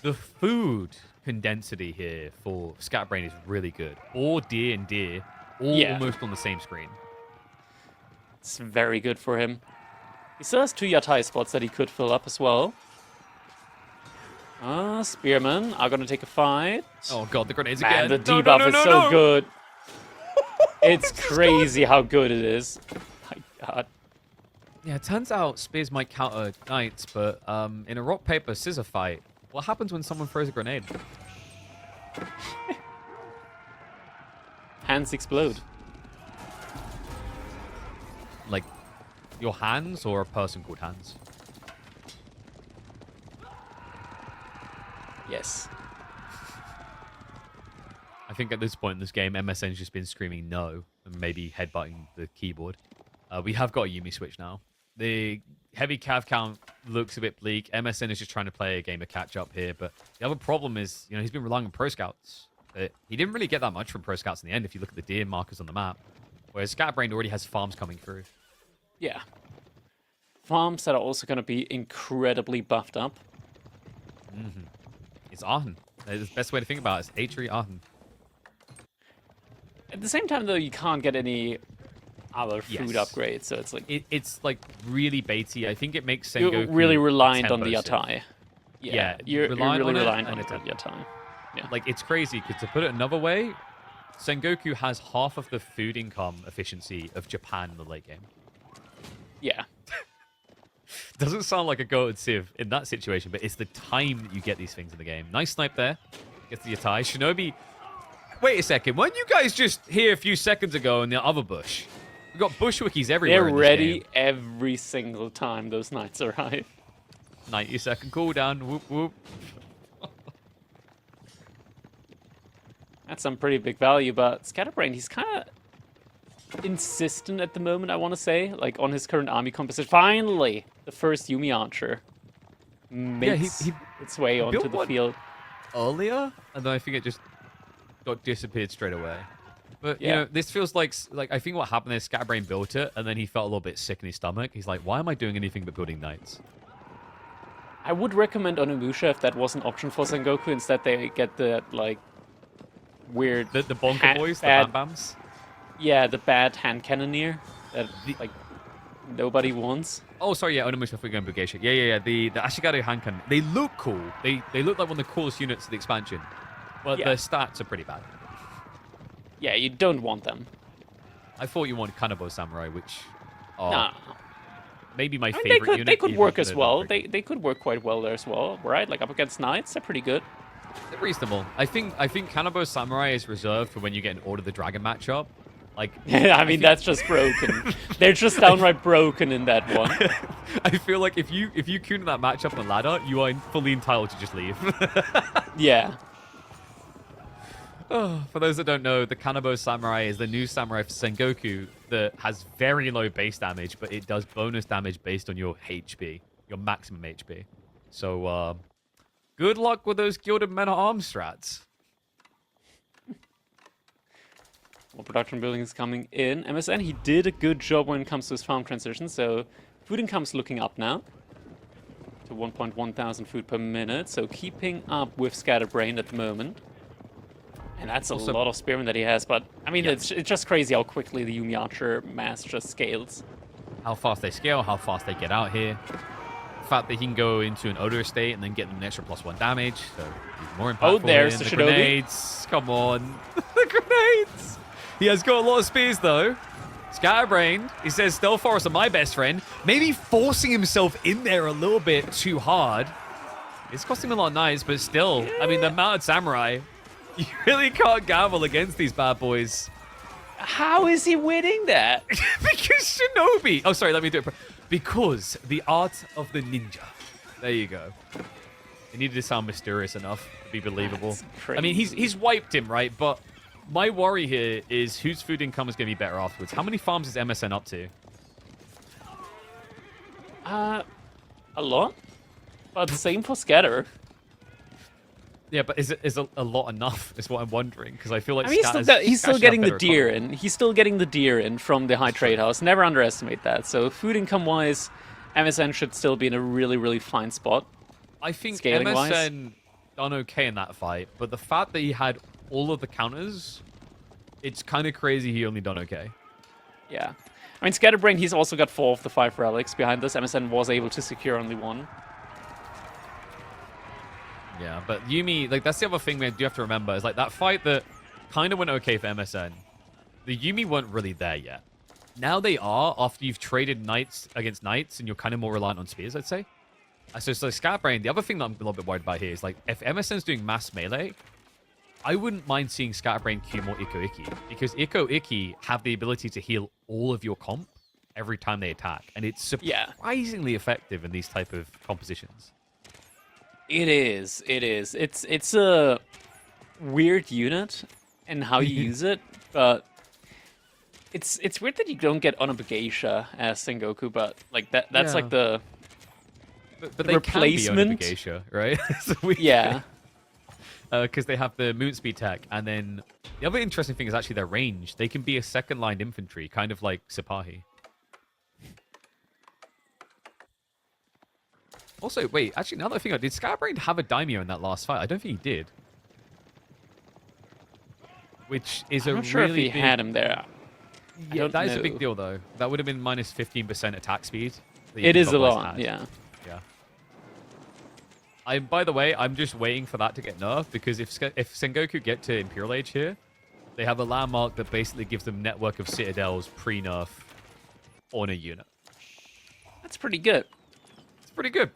the food condensity here for Scatterbrained is really good. All deer and deer, all almost on the same screen. It's very good for him. He still has 2 Yatai spots that he could fill up as well. Spearmen are going to take a fight. Oh god, the grenades Man, again. the debuff is so good. It's crazy how good it is. My god. Yeah, it turns out spears might counter knights, but in a rock, paper, scissor fight, what happens when someone throws a grenade? Hands explode. Like, your hands or a person called Hands? Yes. I think at this point in this game, MSN's just been screaming no, and maybe headbutting the keyboard. We have got a Yuumi switch now. The heavy cav count looks a bit bleak. MSN is just trying to play a game of catch-up here, but the other problem is, you know, he's been relying on Pro Scouts. He didn't really get that much from Pro Scouts in the end, if you look at the deer markers on the map, whereas Scatterbrained already has farms coming through. Yeah. Farms that are also going to be incredibly buffed up. Mm-hmm. It's Aachen. The best way to think about it is Atri Aachen. At the same time, though, you can't get any other food upgrades, so it's like... It's like really baity. I think it makes Sengoku... You're really reliant on the Yatai. Yeah, you're really reliant on the Yatai. Yeah. Like, it's crazy, because to put it another way, Sengoku has half of the food income efficiency of Japan in the late game. Yeah. Doesn't sound like a goated Civ in that situation, but it's the time that you get these things in the game. Nice snipe there. Gets the Yatai. Shinobi... Wait a second. Weren't you guys just here a few seconds ago in the other bush? We've got bush wikis everywhere. They're ready every single time those knights arrive. 90-second cooldown. Whoop, whoop. That's some pretty big value, but Scatterbrained, he's kind of insistent at the moment, I want to say. Like, on his current army composition. Finally, the first Yuumi archer makes its way onto the field. Earlier? And then I think it just got disappeared straight away. But, you know, this feels like I think what happened is Scatterbrained built it, and then he felt a little bit sick in his stomach. He's like, why am I doing anything but building knights? I would recommend Onimusha if that was an option for Sengoku. Instead, they get the, like, weird... The bonker boys, the bam-bams? Yeah, the bad hand cannoneer that, like, nobody wants. Oh, sorry, yeah, Onimusha, if we're going Bugeisha. Yeah. The Ashigaru hand cannon. They look cool. They look like one of the coolest units of the expansion. But their stats are pretty bad. Yeah, you don't want them. I thought you wanted Kanabo Samurai, which are maybe my favorite unit. They could work as well. They could work quite well there as well, right? Like up against Knights, they're pretty good. They're reasonable. I think Kanabo Samurai is reserved for when you get an Order of the Dragon matchup. Like, I mean, that's just broken. They're just downright broken in that one. I feel like if you counter that matchup on ladder, you are fully entitled to just leave. Yeah. Oh, for those that don't know, the Kanabo Samurai is the new samurai for Sengoku that has very low base damage, but it does bonus damage based on your HP, your maximum HP. So, good luck with those Gilded Men-at-Arms strats. More production buildings coming in. MSN, he did a good job when it comes to his farm transition, so food income's looking up now to 1.1 thousand food per minute, so keeping up with Scatterbrained at the moment. And that's also a lot of spearmen that he has, but I mean, it's just crazy how quickly the Yuumi Archer mass just scales. How fast they scale, how fast they get out here. The fact that he can go into an Odor state and then get an extra +1 damage, so he's more impactful. Oh, there's the Shinobi. Grenades. Come on. The grenades. He has got a lot of spears, though. Scatterbrained, he says, Stealth Forests are my best friend. Maybe forcing himself in there a little bit too hard. It's costing him a lot of knives, but still, I mean, the Mounted Samurai... You really can't gamble against these bad boys. How is he winning that? Because Shinobi... Oh, sorry, let me do it. Because the art of the ninja. There you go. It needed to sound mysterious enough to be believable. I mean, he's wiped him, right? But my worry here is whose food income is going to be better afterwards. How many farms is MSN up to? A lot. But same for Scatter. Yeah, but is a lot enough? Is what I'm wondering, because I feel like he's still getting the deer in. He's still getting the deer in from the high trade house. Never underestimate that. So food income wise, MSN should still be in a really, really fine spot. I think MSN done okay in that fight, but the fact that he had all of the counters, it's kind of crazy he only done okay. Yeah. I mean, Scatterbrained, he's also got 4 of the 5 relics behind this. MSN was able to secure only 1. Yeah, but Yuumi, like, that's the other thing we do have to remember, is like that fight that kind of went okay for MSN. The Yuumi weren't really there yet. Now they are, after you've traded knights against knights, and you're kind of more reliant on spears, I'd say. So Scatterbrained, the other thing that I'm a little bit worried about here is, like, if MSN's doing mass melee, I wouldn't mind seeing Scatterbrained Q more Ikko Ikki, because Ikko Ikki have the ability to heal all of your comp every time they attack, and it's surprisingly effective in these type of compositions. It is. It's a weird unit and how you use it, but it's weird that you don't get Onobugeisha as Sengoku, but like that's like the but they replacement. Can be Onobugeisha, right? So because they have the moon speed tech, and then the other interesting thing is actually their range. They can be a second line infantry, kind of like Sipahi. Also, wait, actually, now that I think of it, did Scatterbrained have a daimyo in that last fight? I don't think he did. Which is I'm not sure if he had him there. Yeah, that is a big deal, though. That would have been minus 15% attack speed. It is a lot, yeah. Yeah. By the way, I'm just waiting for that to get nerfed, because if Sengoku get to Imperial Age here, they have a landmark that basically gives them network of citadels pre-nerf on a unit. That's pretty good. Pretty good.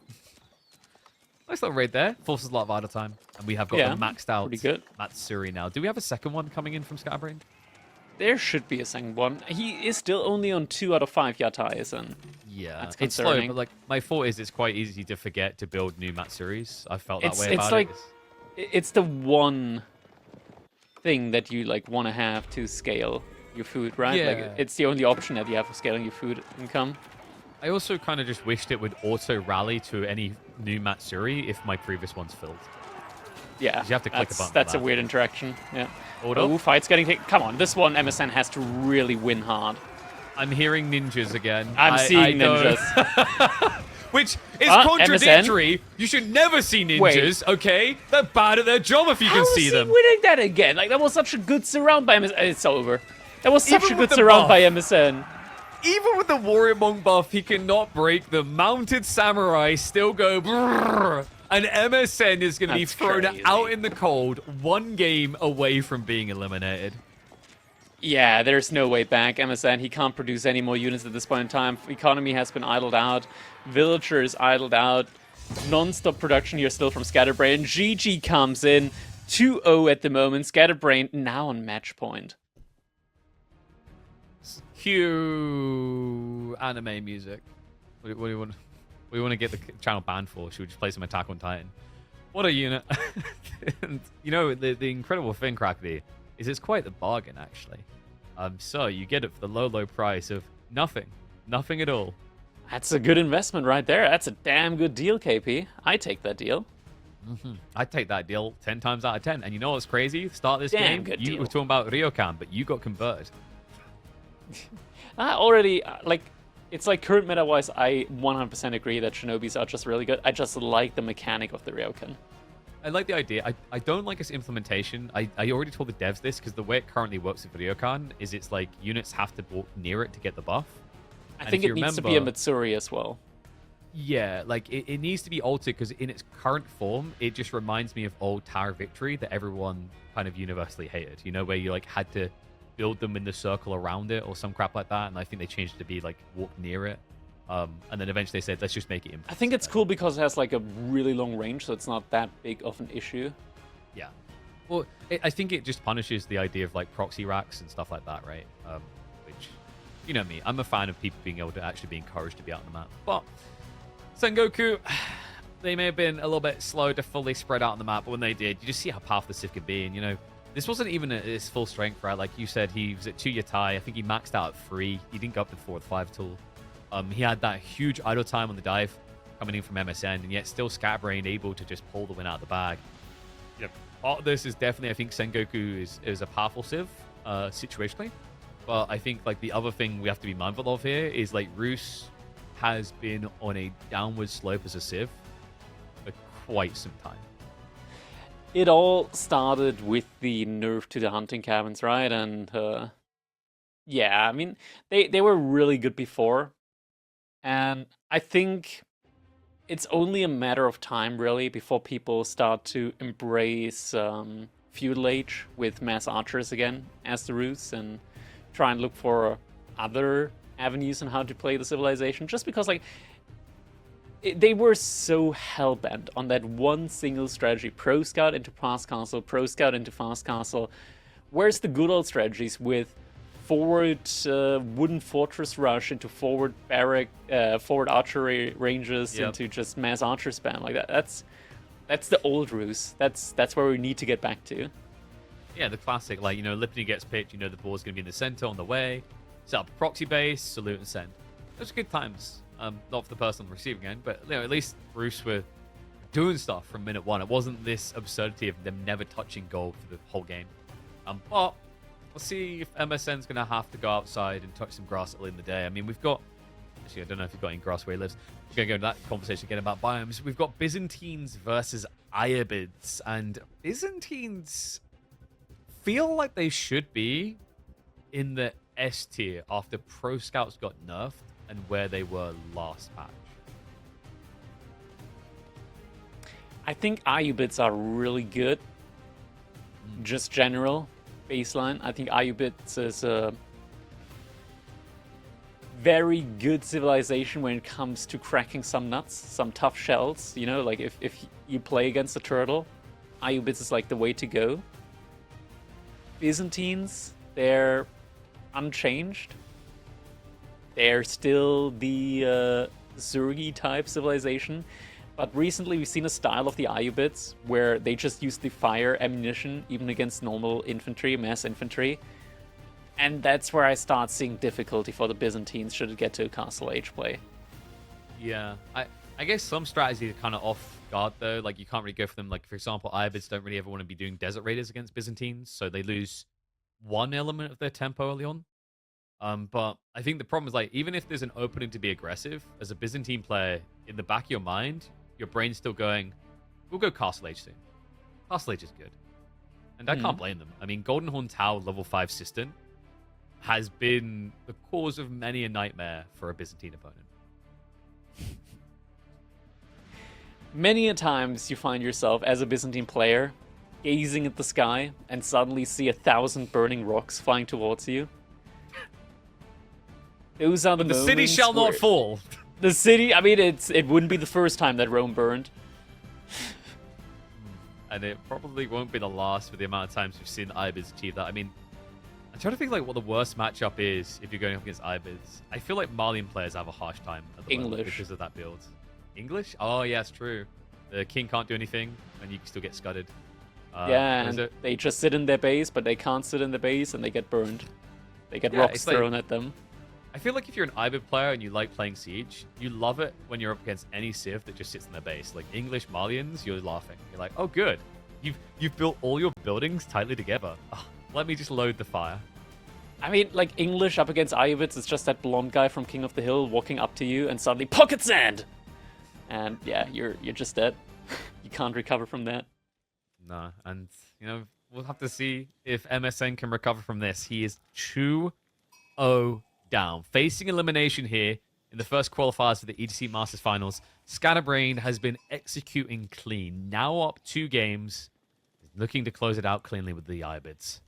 Nice little raid there. Forces a lot of idle time. And we have got the maxed out Matsuri now. Do we have a second one coming in from Scatterbrained? There should be a second one. He is still only on 2 out of 5 Yatais, and that's it's slow, but like my thought is it's quite easy to forget to build new Matsuris. I felt that way about it. It's the one thing that you like want to have to scale your food, right? Yeah. Like it's the only option that you have for scaling your food income. I also kind of just wished it would auto rally to any new Matsuri if my previous one's filled. Yeah, you have to click a button. That's a weird interaction. Yeah. Oh, fight's getting hit. Come on, this one MSN has to really win hard. I'm hearing ninjas again. I'm seeing ninjas. Which is contradictory. MSN? You should never see ninjas, okay? They're bad at their job if you can see them. How is he winning that again? Like, that was such a good surround by MSN. It's over. That was such a good surround by MSN. Even with the Warrior Monk buff, he cannot break the mounted samurai, still go brrr, and MSN is going to be thrown out in the cold, 1 game away from being eliminated. Yeah, there's no way back. MSN, he can't produce any more units at this point in time. Economy has been idled out. Villager is idled out. Non-stop production here still from Scatterbrained. GG comes in. 2-0 at the moment. Scatterbrained now on match point. Cue anime music. What do you want? What do you want to get the channel banned for? Should we just play some Attack on Titan? What a unit! And, you know, the incredible thing, Crackly, is it's quite the bargain actually. So you get it for the low price of nothing at all. That's a good investment right there. That's a damn good deal, KP. I take that deal. I'd take that deal 10 times out of 10. And you know what's crazy? Start this game, you were talking about Ryokan, but you got converted. I already, like, it's like current meta-wise, I 100% agree that Shinobis are just really good. I just like the mechanic of the Ryokan. I like the idea. I don't like its implementation. I already told the devs this, because the way it currently works with Ryokan is it's like units have to walk near it to get the buff. I think it needs to be a Matsuri as well. Yeah, like it needs to be altered, because in its current form, it just reminds me of old Tower of Victory that everyone kind of universally hated. You know, where you like had to build them in the circle around it or some crap like that, and I think they changed it to be like walk near it, and then eventually they said let's just make it I think it's cool because it has like a really long range, so it's not that big of an issue. Yeah, well, I think it just punishes the idea of like proxy racks and stuff like that, right? Which you know me, I'm a fan of people being able to actually be encouraged to be out on the map. But Sengoku, they may have been a little bit slow to fully spread out on the map, but when they did, you just see how powerful the Civ could be. And, you know, this wasn't even at his full strength, right? Like you said, he was at 2 Yatai. I think he maxed out at 3. He didn't go up to 4 with 5 at all. He had that huge idle time on the dive coming in from MSN, and yet still Scatterbrained able to just pull the win out of the bag. Yep. Part of this is definitely, I think Sengoku is a powerful Civ, situationally. But I think like the other thing we have to be mindful of here is like Roos has been on a downward slope as a Civ for quite some time. It all started with the nerf to the hunting cabins, right? And yeah, I mean, they were really good before. And I think it's only a matter of time, really, before people start to embrace feudal age with mass archers again as the roots and try and look for other avenues on how to play the civilization. Just because, like, they were so hell-bent on that one single strategy. Pro Scout into Fast Castle, Pro Scout into Fast Castle. Where's the good old strategies with forward wooden fortress rush into forward barrack, forward archery ranges into just mass archer spam like that? That's the old ruse. That's where we need to get back to. Yeah, the classic, like, you know, Lipney gets picked, you know the ball's going to be in the center on the way, set up a proxy base, salute and send. Those are good times. Not for the person on the receiving end, but, you know, at least Roos were doing stuff from minute 1. It wasn't this absurdity of them never touching goal for the whole game. But we'll see if MSN's going to have to go outside and touch some grass early in the day. I mean, we've got... Actually, I don't know if you've got any grass where he lives. We're going to go into that conversation again about biomes. We've got Byzantines versus Iobids. And Byzantines feel like they should be in the S tier after Pro Scouts got nerfed and where they were last patch. I think Iobids are really good. Just general baseline. I think Iobids is a very good civilization when it comes to cracking some nuts, some tough shells. You know, like if you play against a turtle, Iobids is like the way to go. Byzantines, they're unchanged. They're still the Zergi type civilization. But recently we've seen a style of the Iobids where they just use the fire ammunition even against normal infantry, mass infantry. And that's where I start seeing difficulty for the Byzantines should it get to a castle age play. Yeah, I guess some strategies are kind of off guard though. Like you can't really go for them. Like for example, Iobids don't really ever want to be doing Desert Raiders against Byzantines, so they lose one element of their tempo early on. But I think the problem is like even if there's an opening to be aggressive, as a Byzantine player, in the back of your mind, your brain's still going, we'll go Castle Age soon. Castle Age is good. And I can't blame them. I mean, Golden Horn Tau level 5 Sistan has been the cause of many a nightmare for a Byzantine opponent. Many a times you find yourself as a Byzantine player gazing at the sky and suddenly see 1,000 burning rocks flying towards you. Those are the moments. The city shall not fall. The city, I mean, it wouldn't be the first time that Rome burned. And it probably won't be the last for the amount of times we've seen Iobids achieve that. I mean, I'm trying to think like what the worst matchup is if you're going up against Iobids. I feel like Malian players have a harsh time at the moment because of that build. English? Oh, yeah, it's true. The king can't do anything, and you can still get scudded. Yeah, and they just sit in their base, but they can't sit in the base, and they get burned. They get rocks thrown at them. I feel like if you're an Ibid player and you like playing Siege, you love it when you're up against any Civ that just sits in their base. Like English Malians, you're laughing. You're like, oh, good. You've built all your buildings tightly together. Oh, let me just load the fire. I mean, like, English up against Iobids, it's just that blonde guy from King of the Hill walking up to you and suddenly pocket sand! And yeah, you're just dead. You can't recover from that. No, and, you know, we'll have to see if MSN can recover from this. He is 2-0 down. Facing elimination here in the first qualifiers for the EGC Masters Finals. Scatterbrained has been executing clean. Now up 2 games. Looking to close it out cleanly with the Iobids.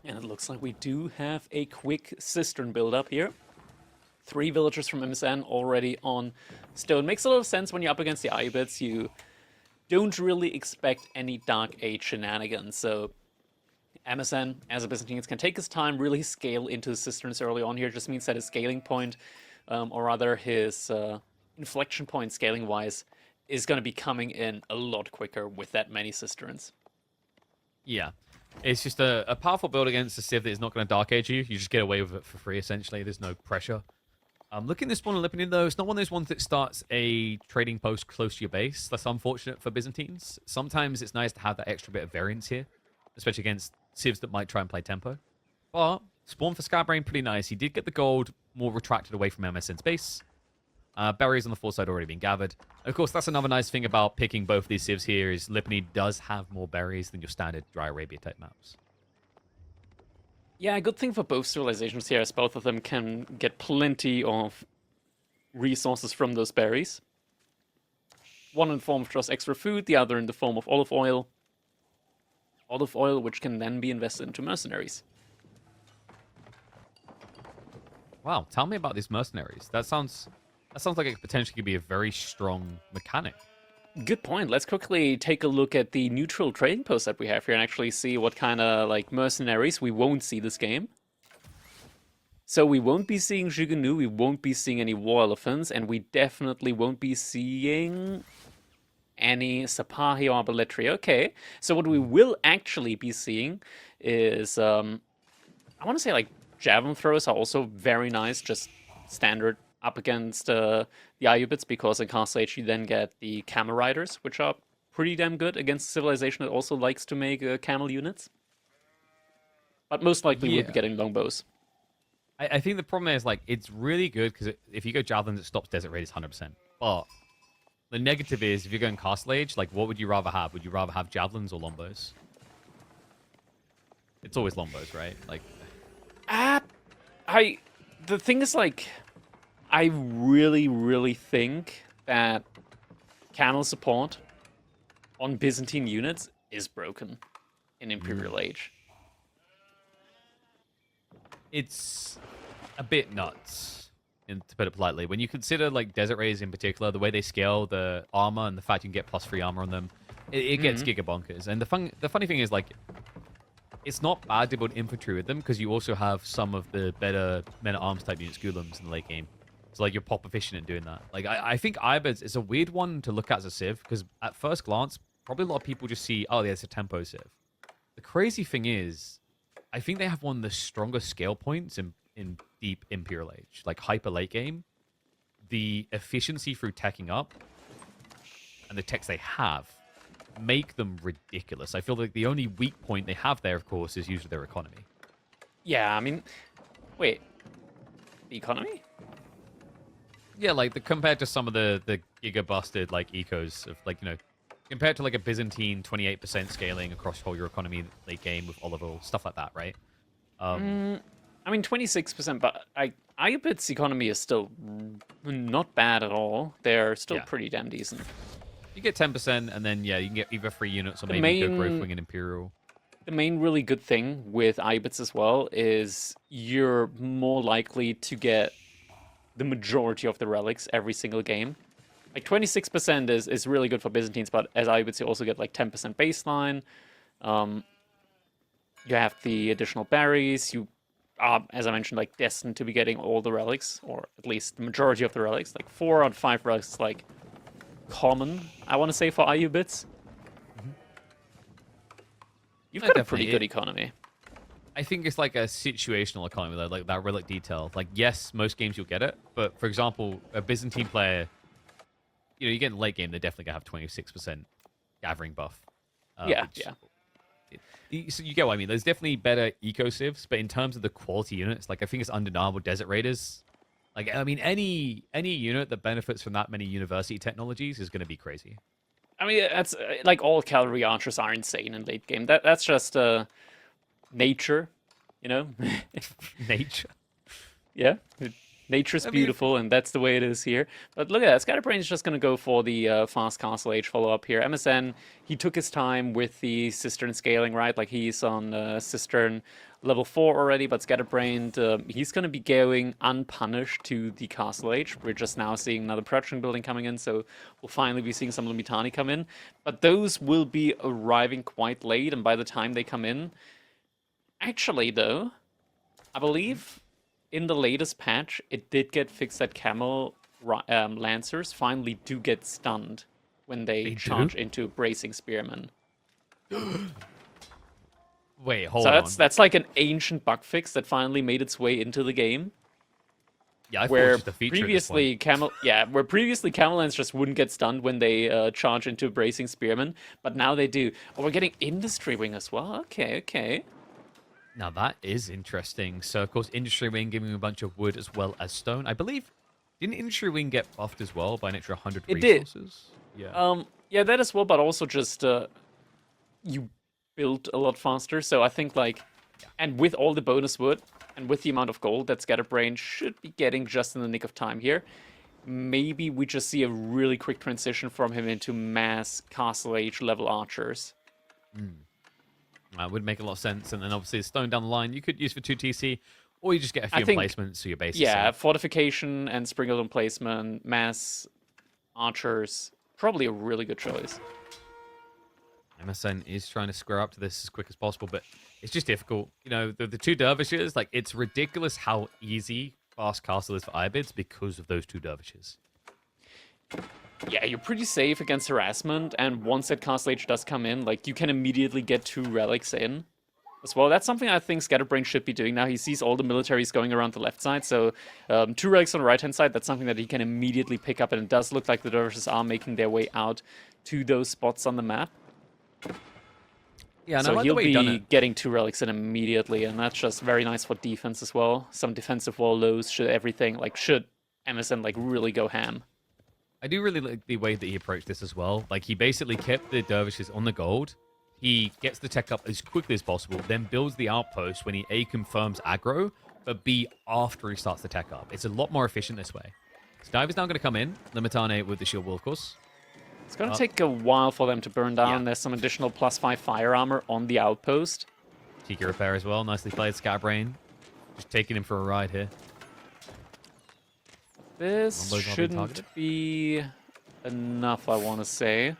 And it looks like we do have a quick cistern build-up here. 3 villagers from MSN already on stone. Makes a lot of sense when you're up against the Iobids. You don't really expect any Dark Age shenanigans, so Msn, as a Byzantine, can take his time, really scale into his cisterns early on here. Just means that his scaling point, or rather his inflection point scaling-wise, is going to be coming in a lot quicker with that many cisterns. Yeah. It's just a powerful build against a Civ that is not going to Dark Age you. You just get away with it for free, essentially. There's no pressure. Looking at this one on Lipinin, though, it's not one of those ones that starts a trading post close to your base. That's unfortunate for Byzantines. Sometimes it's nice to have that extra bit of variance here, especially against Civs that might try and play tempo. But spawn for Scatterbrained, pretty nice. He did get the gold more retracted away from MSN's base. Berries on the foresight already been gathered. Of course, that's another nice thing about picking both of these Civs here is Lipini does have more berries than your standard Dry Arabia type maps. Yeah, good thing for both civilizations here is both of them can get plenty of resources from those berries. One in the form of just extra food, the other in the form of olive oil. Olive oil, which can then be invested into mercenaries. Wow, tell me about these mercenaries. That sounds like it potentially could be a very strong mechanic. Good point. Let's quickly take a look at the neutral trading post that we have here and actually see what kind of like mercenaries we won't see this game. So we won't be seeing Jiganu, we won't be seeing any war elephants, and we definitely won't be seeing any Sapahi or Arbaletri. Okay, so what we will actually be seeing is, I want to say like javelin throws are also very nice, just standard up against the Ayubids, because in Castle Age you then get the Camel Riders, which are pretty damn good against a civilization that also likes to make camel units. But most likely we'll be getting longbows. I think the problem is, like, it's really good because if you go javelins, it stops Desert Raiders 100%. But the negative is, if you're going Castle Age, like, what would you rather have? Would you rather have javelins or longbows? It's always longbows, right? Like, the thing is, like, I really think that camel support on Byzantine units is broken in Imperial Age. It's a bit nuts, to put it politely. When you consider, like, Desert Raiders in particular, the way they scale the armor and the fact you can get +3 armor on them, it gets giga bonkers. And the funny thing is, like, it's not bad to build infantry with them because you also have some of the better men-at-arms type units, Gulams, in the late game. So, like, you're pop efficient at doing that. Like, I think Ibeds is a weird one to look at as a Civ because at first glance, probably a lot of people just see, oh, yeah, it's a tempo Civ. The crazy thing is, I think they have one of the strongest scale points in deep Imperial Age. Like, hyper late game, the efficiency through teching up and the techs they have make them ridiculous. I feel like the only weak point they have there, of course, is usually their economy. Yeah, I mean, wait, the economy? Yeah, like, compared to some of the giga-busted, like, ecos of, like, you know, compared to, like, a Byzantine 28% scaling across whole your economy late game with olive oil, stuff like that, right? I mean, 26%, but Ayubid's economy is still not bad at all. They're still pretty damn decent. You get 10%, and then, yeah, you can get either 3 units or maybe go Growth Wing and Imperial. The main really good thing with Ayubids as well is you're more likely to get the majority of the relics every single game. Like 26% is really good for Byzantines, but as Ayubids you also get like 10% baseline. You have the additional berries. You are, as I mentioned, like destined to be getting all the relics, or at least the majority of the relics. Like 4 out of 5 relics is like common, I want to say, for Ayubids. You've got a pretty good economy. I think it's like a situational economy, though, like that relic detail. Like, yes, most games you'll get it, but for example, a Byzantine player, you know, you get in the late game, they're definitely going to have 26% gathering buff. So you get what I mean. There's definitely better eco-civs, but in terms of the quality units, like, I think it's undeniable Desert Raiders. Like, I mean, any unit that benefits from that many university technologies is going to be crazy. I mean, that's like all cavalry archers are insane in late game. That's just nature, you know? Nature. Yeah. Nature's beautiful, and that's the way it is here. But look at that. Scatterbrained is just going to go for the fast Castle Age follow-up here. MSN, he took his time with the Cistern scaling, right? Like, he's on Cistern level 4 already, but Scatterbrained, he's going to be going unpunished to the Castle Age. We're just now seeing another production building coming in, so we'll finally be seeing some Limitani come in. But those will be arriving quite late, and by the time they come in, Actually, though, I believe in the latest patch, it did get fixed that Camel Lancers finally do get stunned when they charge into Bracing Spearmen. Wait, hold so on. that's like an ancient bug fix that finally made its way into the game. Yeah, I thought it was just a feature previously Camel Lancers wouldn't get stunned when they charge into Bracing Spearmen, but now they do. Oh, we're getting Industry Wing as well. Okay. Now that is interesting. So of course, Industry Wing giving a bunch of wood as well as stone. I believe didn't Industry Wing get buffed as well by an extra 100 resources? It did. Yeah, that as well, but also just you build a lot faster. So I think and with all the bonus wood and with the amount of gold that Scatterbrained should be getting just in the nick of time here, maybe we just see a really quick transition from him into mass Castle Age level archers. That would make a lot of sense. And then obviously the stone down the line you could use for 2 TC, or you just get a few emplacements so your base is safe. Fortification and Sprinkled Emplacement, mass archers, probably a really good choice. Msn is trying to square up to this as quick as possible, but it's just difficult. You know, the 2 dervishes, it's ridiculous how easy fast castle is for Ibids because of those 2 dervishes. Yeah, you're pretty safe against harassment, and once that Castle Age does come in, you can immediately get 2 relics in as well. That's something I think Scatterbrained should be doing now. He sees all the militaries going around the left side, so 2 relics on the right-hand side, that's something that he can immediately pick up, and it does look like the dervishes are making their way out to those spots on the map. Yeah, so he'll be getting 2 relics in immediately, and that's just very nice for defense as well. Some defensive wall lows, should Msn really go ham. I do really like the way that he approached this as well. He basically kept the dervishes on the gold. He gets the tech up as quickly as possible, then builds the outpost when he A, confirms aggro, but B, after he starts the tech up. It's a lot more efficient this way. So Dive is now going to come in, Limitane with the shield wall, of course. It's going to take a while for them to burn down. Yeah. There's some additional +5 fire armor on the outpost. Tiki repair as well. Nicely played, Scatterbrained. Just taking him for a ride here. This shouldn't be enough, I want to say.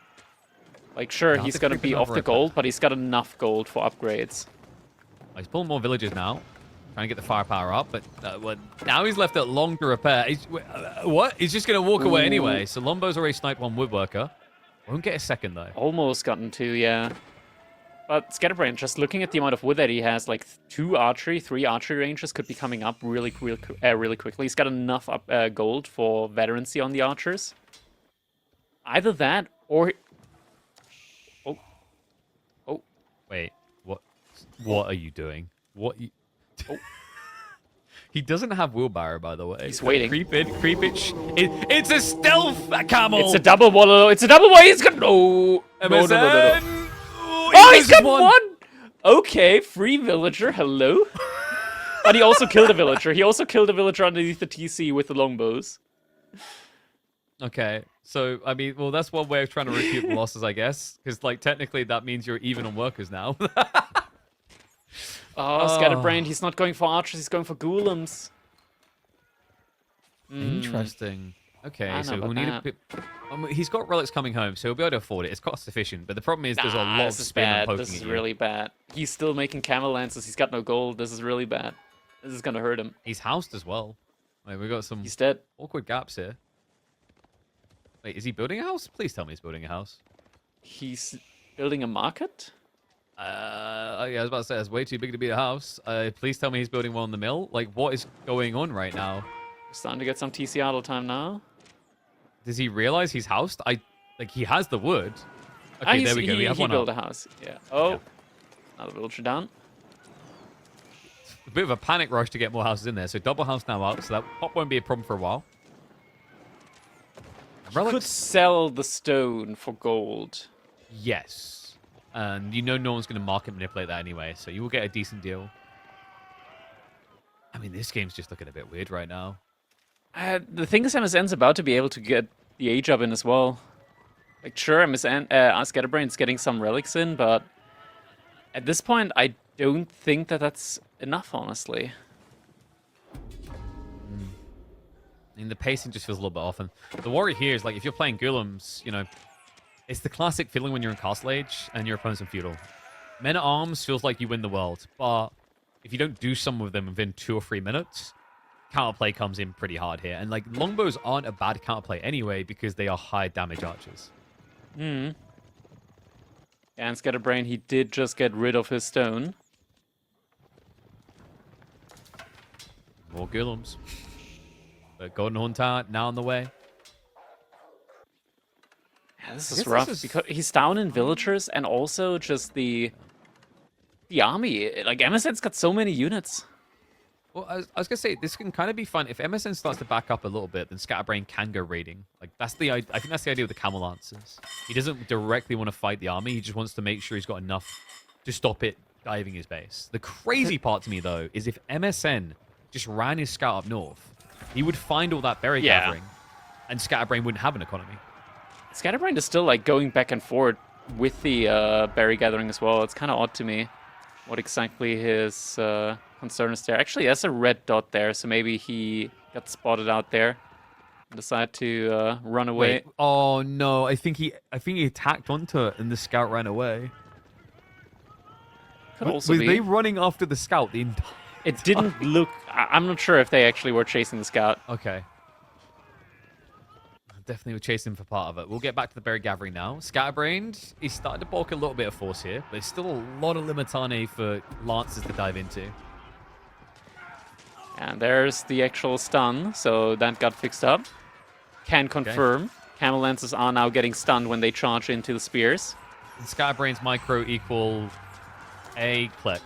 Sure, he's going to be off the gold, but he's got enough gold for upgrades. He's pulling more villagers now. Trying to get the firepower up, but now he's left it long to repair. What? He's just going to walk away anyway. So Lombo's already sniped one woodworker. Won't get a second, though. Almost gotten 2, yeah. But Scatterbrained, just looking at the amount of wood that he has, 2 archery, 3 archery ranges could be coming up really quickly. He's got enough gold for veterancy on the archers. Either that, or... Oh. Wait, what are you doing? He doesn't have wheelbarrow, by the way. He's waiting. Creep it. It's a stealth camel. It's a double wall. He's got no. Oh, he's got one. Okay, free villager. Hello. But he also killed a villager. He also killed a villager underneath the TC with the longbows. Okay, so I mean, well, that's one way of trying to recoup the losses, I guess, because technically that means you're even on workers now. Scatterbrained, he's not going for archers, he's going for golems. Interesting. Okay, so we'll need a bit... he's got relics coming home, so he'll be able to afford it. It's cost efficient, but the problem is there's a lot of spam poking. This is really bad. He's still making camel lances, he's got no gold. This is really bad. This is gonna hurt him. He's housed as well. We've got some he's dead. Awkward gaps here. Wait, is he building a house? Please tell me he's building a house. He's building a market? Yeah, I was about to say, that's way too big to be a house. Please tell me he's building one on the mill. What is going on right now? We're starting to get some TC idle time now. Does he realize he's housed? He has the wood. Okay, there we go. We have one built a house. Yeah. Oh, yeah. Another villager down. A bit of a panic rush to get more houses in there. So double house now up, so that pop won't be a problem for a while. You could sell the stone for gold. Yes. And no one's going to market manipulate that anyway, so you will get a decent deal. I mean, this game's just looking a bit weird right now. The thing is, MSN's about to be able to get the age up in as well. Sure, Scatterbrained's getting some relics in, but at this point, I don't think that that's enough, honestly. I mean, the pacing just feels a little bit off. And the worry here is, if you're playing Golems, it's the classic feeling when you're in Castle Age and your opponent's in Feudal. Men at Arms feels like you win the world, but if you don't do some of them within 2 or 3 minutes, counterplay comes in pretty hard here. And like longbows aren't a bad counterplay anyway because they are high damage archers. Hmm. And Scatterbrained, he did just get rid of his stone. More golems. The Golden Horn Tower now on the way. Yeah, this is rough because he's down in villagers and also just the army. Like MSN's got so many units. Well, I was gonna say this can kind of be fun if MSN starts to back up a little bit. Then Scatterbrained can go raiding. Like I think that's the idea with the camel lancers. He doesn't directly want to fight the army. He just wants to make sure he's got enough to stop it diving his base. The crazy part to me though is if MSN just ran his scout up north, he would find all that berry gathering, and Scatterbrained wouldn't have an economy. Scatterbrained is still like going back and forth with the berry gathering as well. It's kind of odd to me what exactly his concern is there. Actually, there's a red dot there, so maybe he got spotted out there and decided to run away. Wait. Oh no! I think he attacked onto it, and the scout ran away. Could also were be. they running after the scout the entire It didn't look... I'm not sure if they actually were chasing the scout. Okay. Definitely were chasing for part of it. We'll get back to the berry gathering now. Scatterbrained, he's started to bulk a little bit of force here, but there's still a lot of limitane for Lancers to dive into. And there's the actual stun, so that got fixed up. Can confirm. Okay. Camel Lancers are now getting stunned when they charge into the spears. And Scatterbrained's micro equal a click.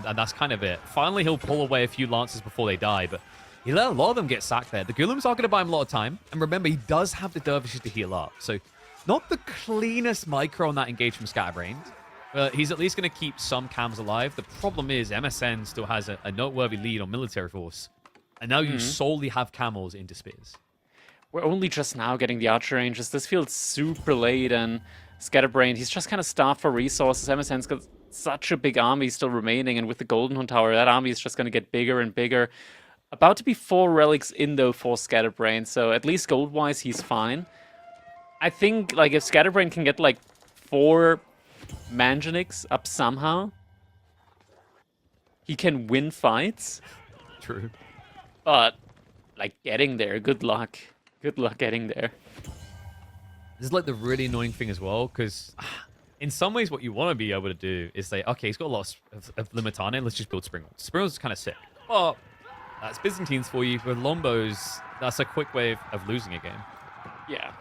And that's kind of it. Finally, he'll pull away a few Lancers before they die, but he let a lot of them get sacked there. The Golems are going to buy him a lot of time. And remember, he does have the Dervishes to heal up. So not the cleanest micro on that engage from Scatterbrained. But he's at least going to keep some cams alive. The problem is MSN still has a noteworthy lead on military force. And now you solely have camels into spears. We're only just now getting the archer ranges. This feels super late, and Scatterbrained, he's just kind of starved for resources. MSN's got such a big army still remaining, and with the Golden Horn Tower, that army is just going to get bigger and bigger. About to be 4 relics in, though, for Scatterbrained, so at least gold-wise, he's fine. I think, like, if Scatterbrained can get, like, 4 Manjaniks up somehow, he can win fights. True. But, like, getting there, good luck. Good luck getting there. This is, like, the really annoying thing as well, because in some ways what you want to be able to do is say, okay, he's got a lot of Limitane, let's just build Springwalls. Springwalls is kind of sick. But that's Byzantines for you. With Lombos, that's a quick way of losing a game. Yeah.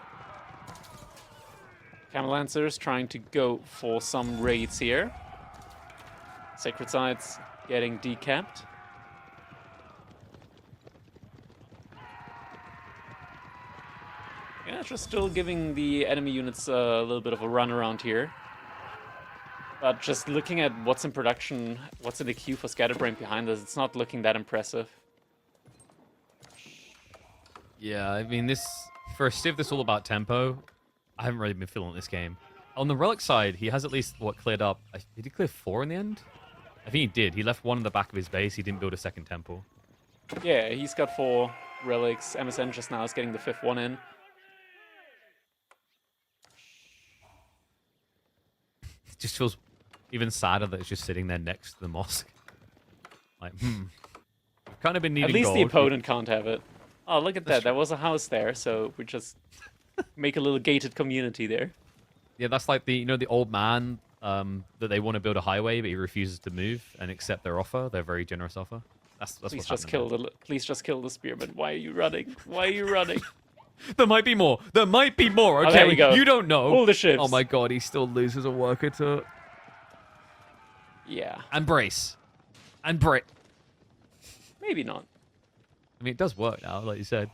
Camel Lancers trying to go for some raids here. Sacred Sites getting decapped. Yeah, just still giving the enemy units a little bit of a run around here. But just looking at what's in production, what's in the queue for Scatterbrained behind us, it's not looking that impressive. Yeah, I mean, for a Civ that's all about tempo, I haven't really been feeling this game. On the Relic side, he has at least, cleared up. Did he clear 4 in the end? I think he did. He left 1 in the back of his base. He didn't build a second temple. Yeah, he's got 4 relics. MSN just now is getting the 5th one in. It just feels even sadder that it's just sitting there next to the mosque. Like, We've kind of been needing At least gold. the opponent can't have it. Oh, look at that. There was a house there, so we just make a little gated community there. Yeah, that's like the old man that they want to build a highway, but he refuses to move and accept their offer, their very generous offer. That's please just kill the spearman. Why are you running? Why are you running? There might be more. There might be more. Okay, oh, there we go. You don't know. All the ships. Oh my god, he still loses a worker to. Yeah. And brace. And brace. Maybe not. I mean, it does work now, like you said.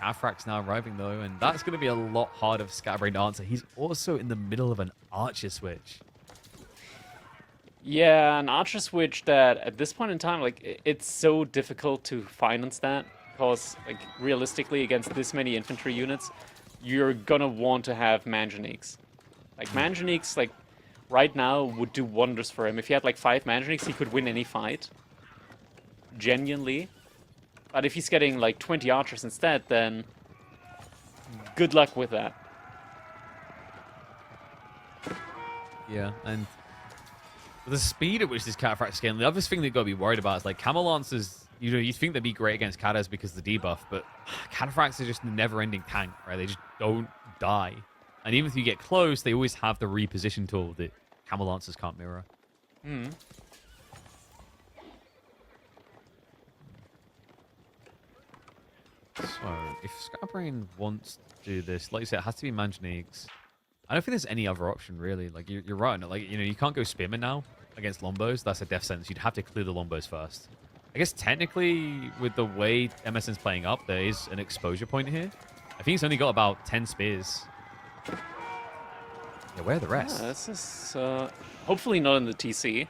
Afrak's now arriving, though, and that's going to be a lot harder for Scatterbrained to answer. He's also in the middle of an Archer switch. Yeah, an Archer switch that, at this point in time, like, it's so difficult to finance that, because, like, realistically, against this many infantry units, you're gonna want to have Manjaniks. Like, Manjaniks, like, right now would do wonders for him. If he had, like, 5 Manjaniks, he could win any fight. Genuinely. But if he's getting, like, 20 archers instead, then good luck with that. Yeah, and The speed at which this Cataphract scaling, the other thing they've got to be worried about is like Camel Lancers, you know, you think they'd be great against Catas because of the debuff, but Cataphracts are just a never-ending tank, right? They just don't die. And even if you get close, they always have the reposition tool that Camel Lancers can't mirror. Hmm. So, if Scatterbrained wants to do this, like you said, it has to be Manganiques. I don't think there's any other option, really. Like, you're right. Like, you know, you can't go Spearman now against Lombos. That's a death sentence. You'd have to clear the Lombos first. I guess, technically, with the way MSN's playing up, there is an exposure point here. I think he's only got about 10 spears. Yeah, where are the rest? Yeah, this is hopefully not in the TC.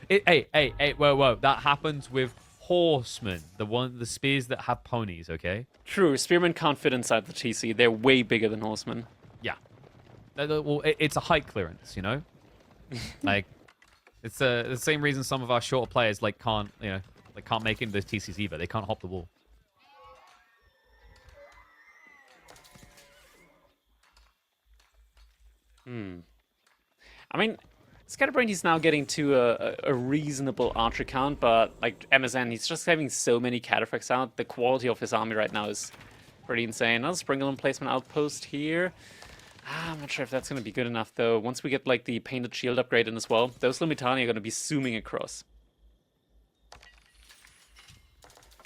Hey, whoa. That happens with horsemen, the spears that have ponies, okay? True, spearmen can't fit inside the TC. They're way bigger than horsemen. Yeah. Well, it's a height clearance, you know? Like, it's the same reason some of our shorter players like can't make it into the TCs either. They can't hop the wall. I mean, Scatterbrained, he's now getting to a reasonable archer count, but like Msn, he's just having so many Cataphracts out. The quality of his army right now is pretty insane. Another Sprinkle Emplacement outpost here. I'm not sure if that's going to be good enough, though. Once we get like the Painted Shield upgrade in as well, those Limitani are going to be zooming across.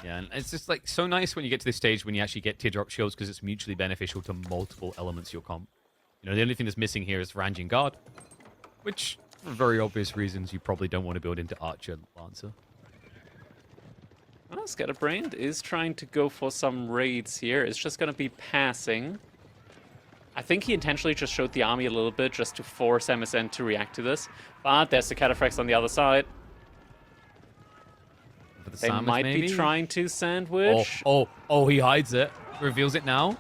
Yeah, and it's just like so nice when you get to this stage when you actually get Teardrop Shields because it's mutually beneficial to multiple elements of your comp. You know, the only thing that's missing here is Ranging Guard, which, for very obvious reasons, you probably don't want to build into Archer Lancer. Well, Scatterbrained is trying to go for some raids here. It's just going to be passing. I think he intentionally just showed the army a little bit just to force MSN to react to this. But there's the Cataphracts on the other side. They might be trying to sandwich. Oh, he hides it. Reveals it now.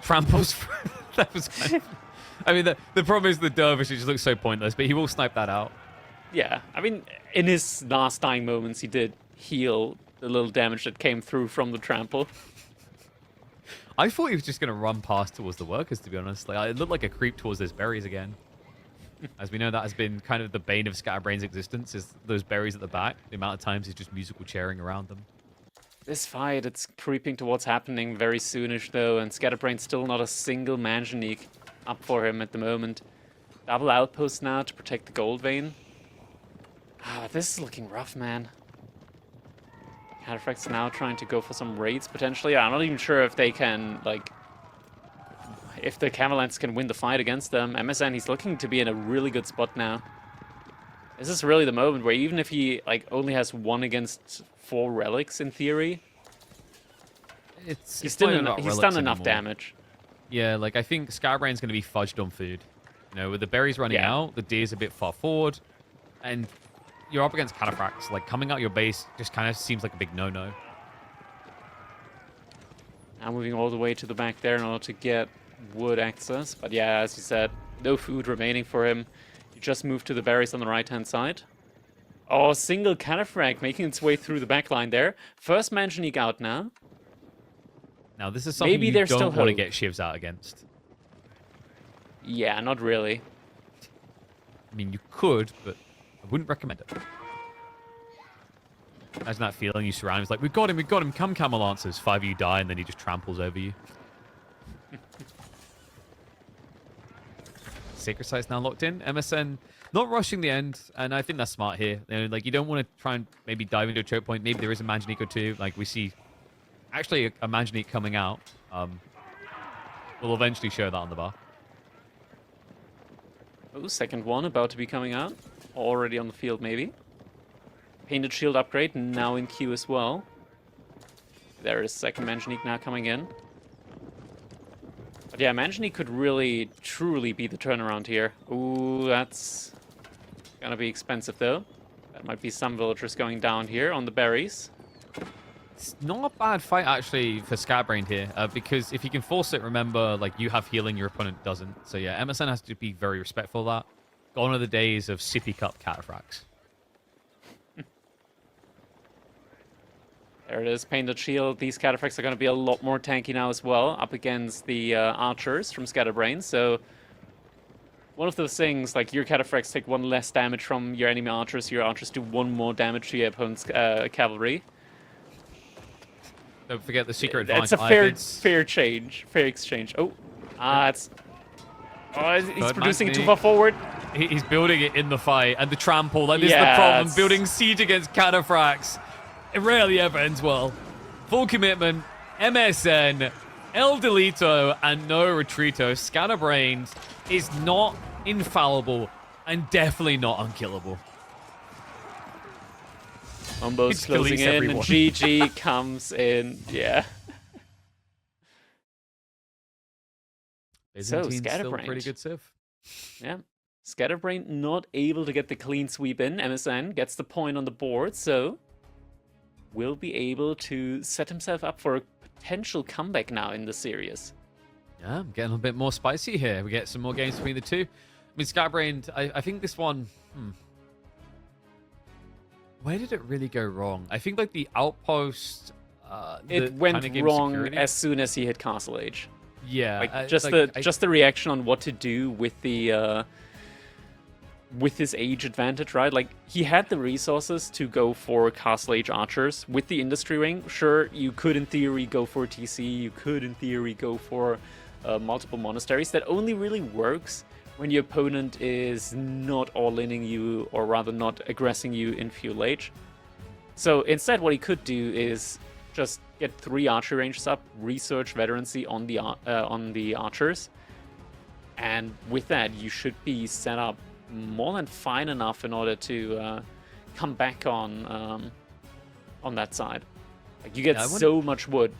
Tramples. That was kind of... I mean, the problem is the Dervish, it just looks so pointless, but he will snipe that out. Yeah, I mean, in his last dying moments, he did heal the little damage that came through from the trample. I thought he was just going to run past towards the workers, to be honest. Like, it looked like a creep towards those berries again. As we know, that has been kind of the bane of Scatterbrain's existence, is those berries at the back. The amount of times he's just musical chairing around them. This fight, it's creeping towards happening very soonish, though, and Scatterbrain's still not a single Manganique up for him at the moment. Double outpost now to protect the gold vein. Ah, this is looking rough, man. Cataphracts now trying to go for some raids, potentially. I'm not even sure if they can, like... if the Camelants can win the fight against them. MSN, he's looking to be in a really good spot now. This is really the moment where even if he, like, only has 1 against 4 relics, in theory... he's done enough damage. Yeah, like, I think Scatterbrain's going to be fudged on food. You know, with the berries running out, the deer's a bit far forward, and you're up against Cataphracts. Like, coming out your base just kind of seems like a big no-no. Now moving all the way to the back there in order to get wood access. But yeah, as you said, no food remaining for him. You just move to the berries on the right-hand side. Oh, single Cataphract making its way through the back line there. First Manganique out now. Now, this is something you don't want to get shivs out against. Yeah, not really. I mean, you could, but I wouldn't recommend it. Imagine that feeling you surround him. It's like, we got him, come Camel Lancers. 5 of you die, and then he just tramples over you. Sacred Sight's now locked in. MSN not rushing the end, and I think that's smart here. You know, like, you don't want to try and maybe dive into a choke point. Maybe there is a Manganique or two. Like, we see actually a Manganique coming out. We'll eventually show that on the bar. Oh, second one about to be coming out. Already on the field, maybe. Painted Shield upgrade now in queue as well. There is second Manganique now coming in. But yeah, Manganique could really, truly be the turnaround here. Ooh, that's gonna be expensive, though. That might be some villagers going down here on the berries. It's not a bad fight, actually, for Scatterbrained here, because if you can force it, remember, like, you have healing, your opponent doesn't. So yeah, MSN has to be very respectful of that. Gone are the days of sippy cup Cataphracts. There it is, Painted Shield. These Cataphracts are going to be a lot more tanky now as well, up against the archers from Scatterbrained. So one of those things, like your cataphracts take 1 less damage from your enemy archers, your archers do 1 more damage to your opponent's cavalry. Don't forget the secret advantage. It's a fair exchange. Oh, it's... Oh, he's producing it too far forward. He's building it in the fight, and the trample. Like, this is the problem. Building siege against cataphracts. It rarely ever ends well. Full commitment, MSN, El Delito, and no Retrito. Scatterbrained is not infallible and definitely not unkillable. Combos closing in, everyone. And GG comes in. Yeah. So, Scatterbrained. Pretty good civ. Yeah. Scatterbrained not able to get the clean sweep in. MSN gets the point on the board, so will be able to set himself up for a potential comeback now in the series. Yeah, I'm getting a bit more spicy here. We get some more games between the two. I mean, Scatterbrained, I think this one... Where did it really go wrong? I think, like, the outpost... it went wrong as soon as he hit Castle Age. Yeah. Like, just the reaction on what to do with the... with his age advantage, right? Like, he had the resources to go for Castle Age archers. With the Industry Ring, sure, you could in theory go for TC, you could in theory go for multiple monasteries. That only really works when your opponent is not all-inning you, or rather not aggressing you in Fuel Age. So instead, what he could do is just get 3 archery ranges up, research veterancy on the archers, and with that, you should be set up more than fine enough in order to come back on that side. Like, you get so much wood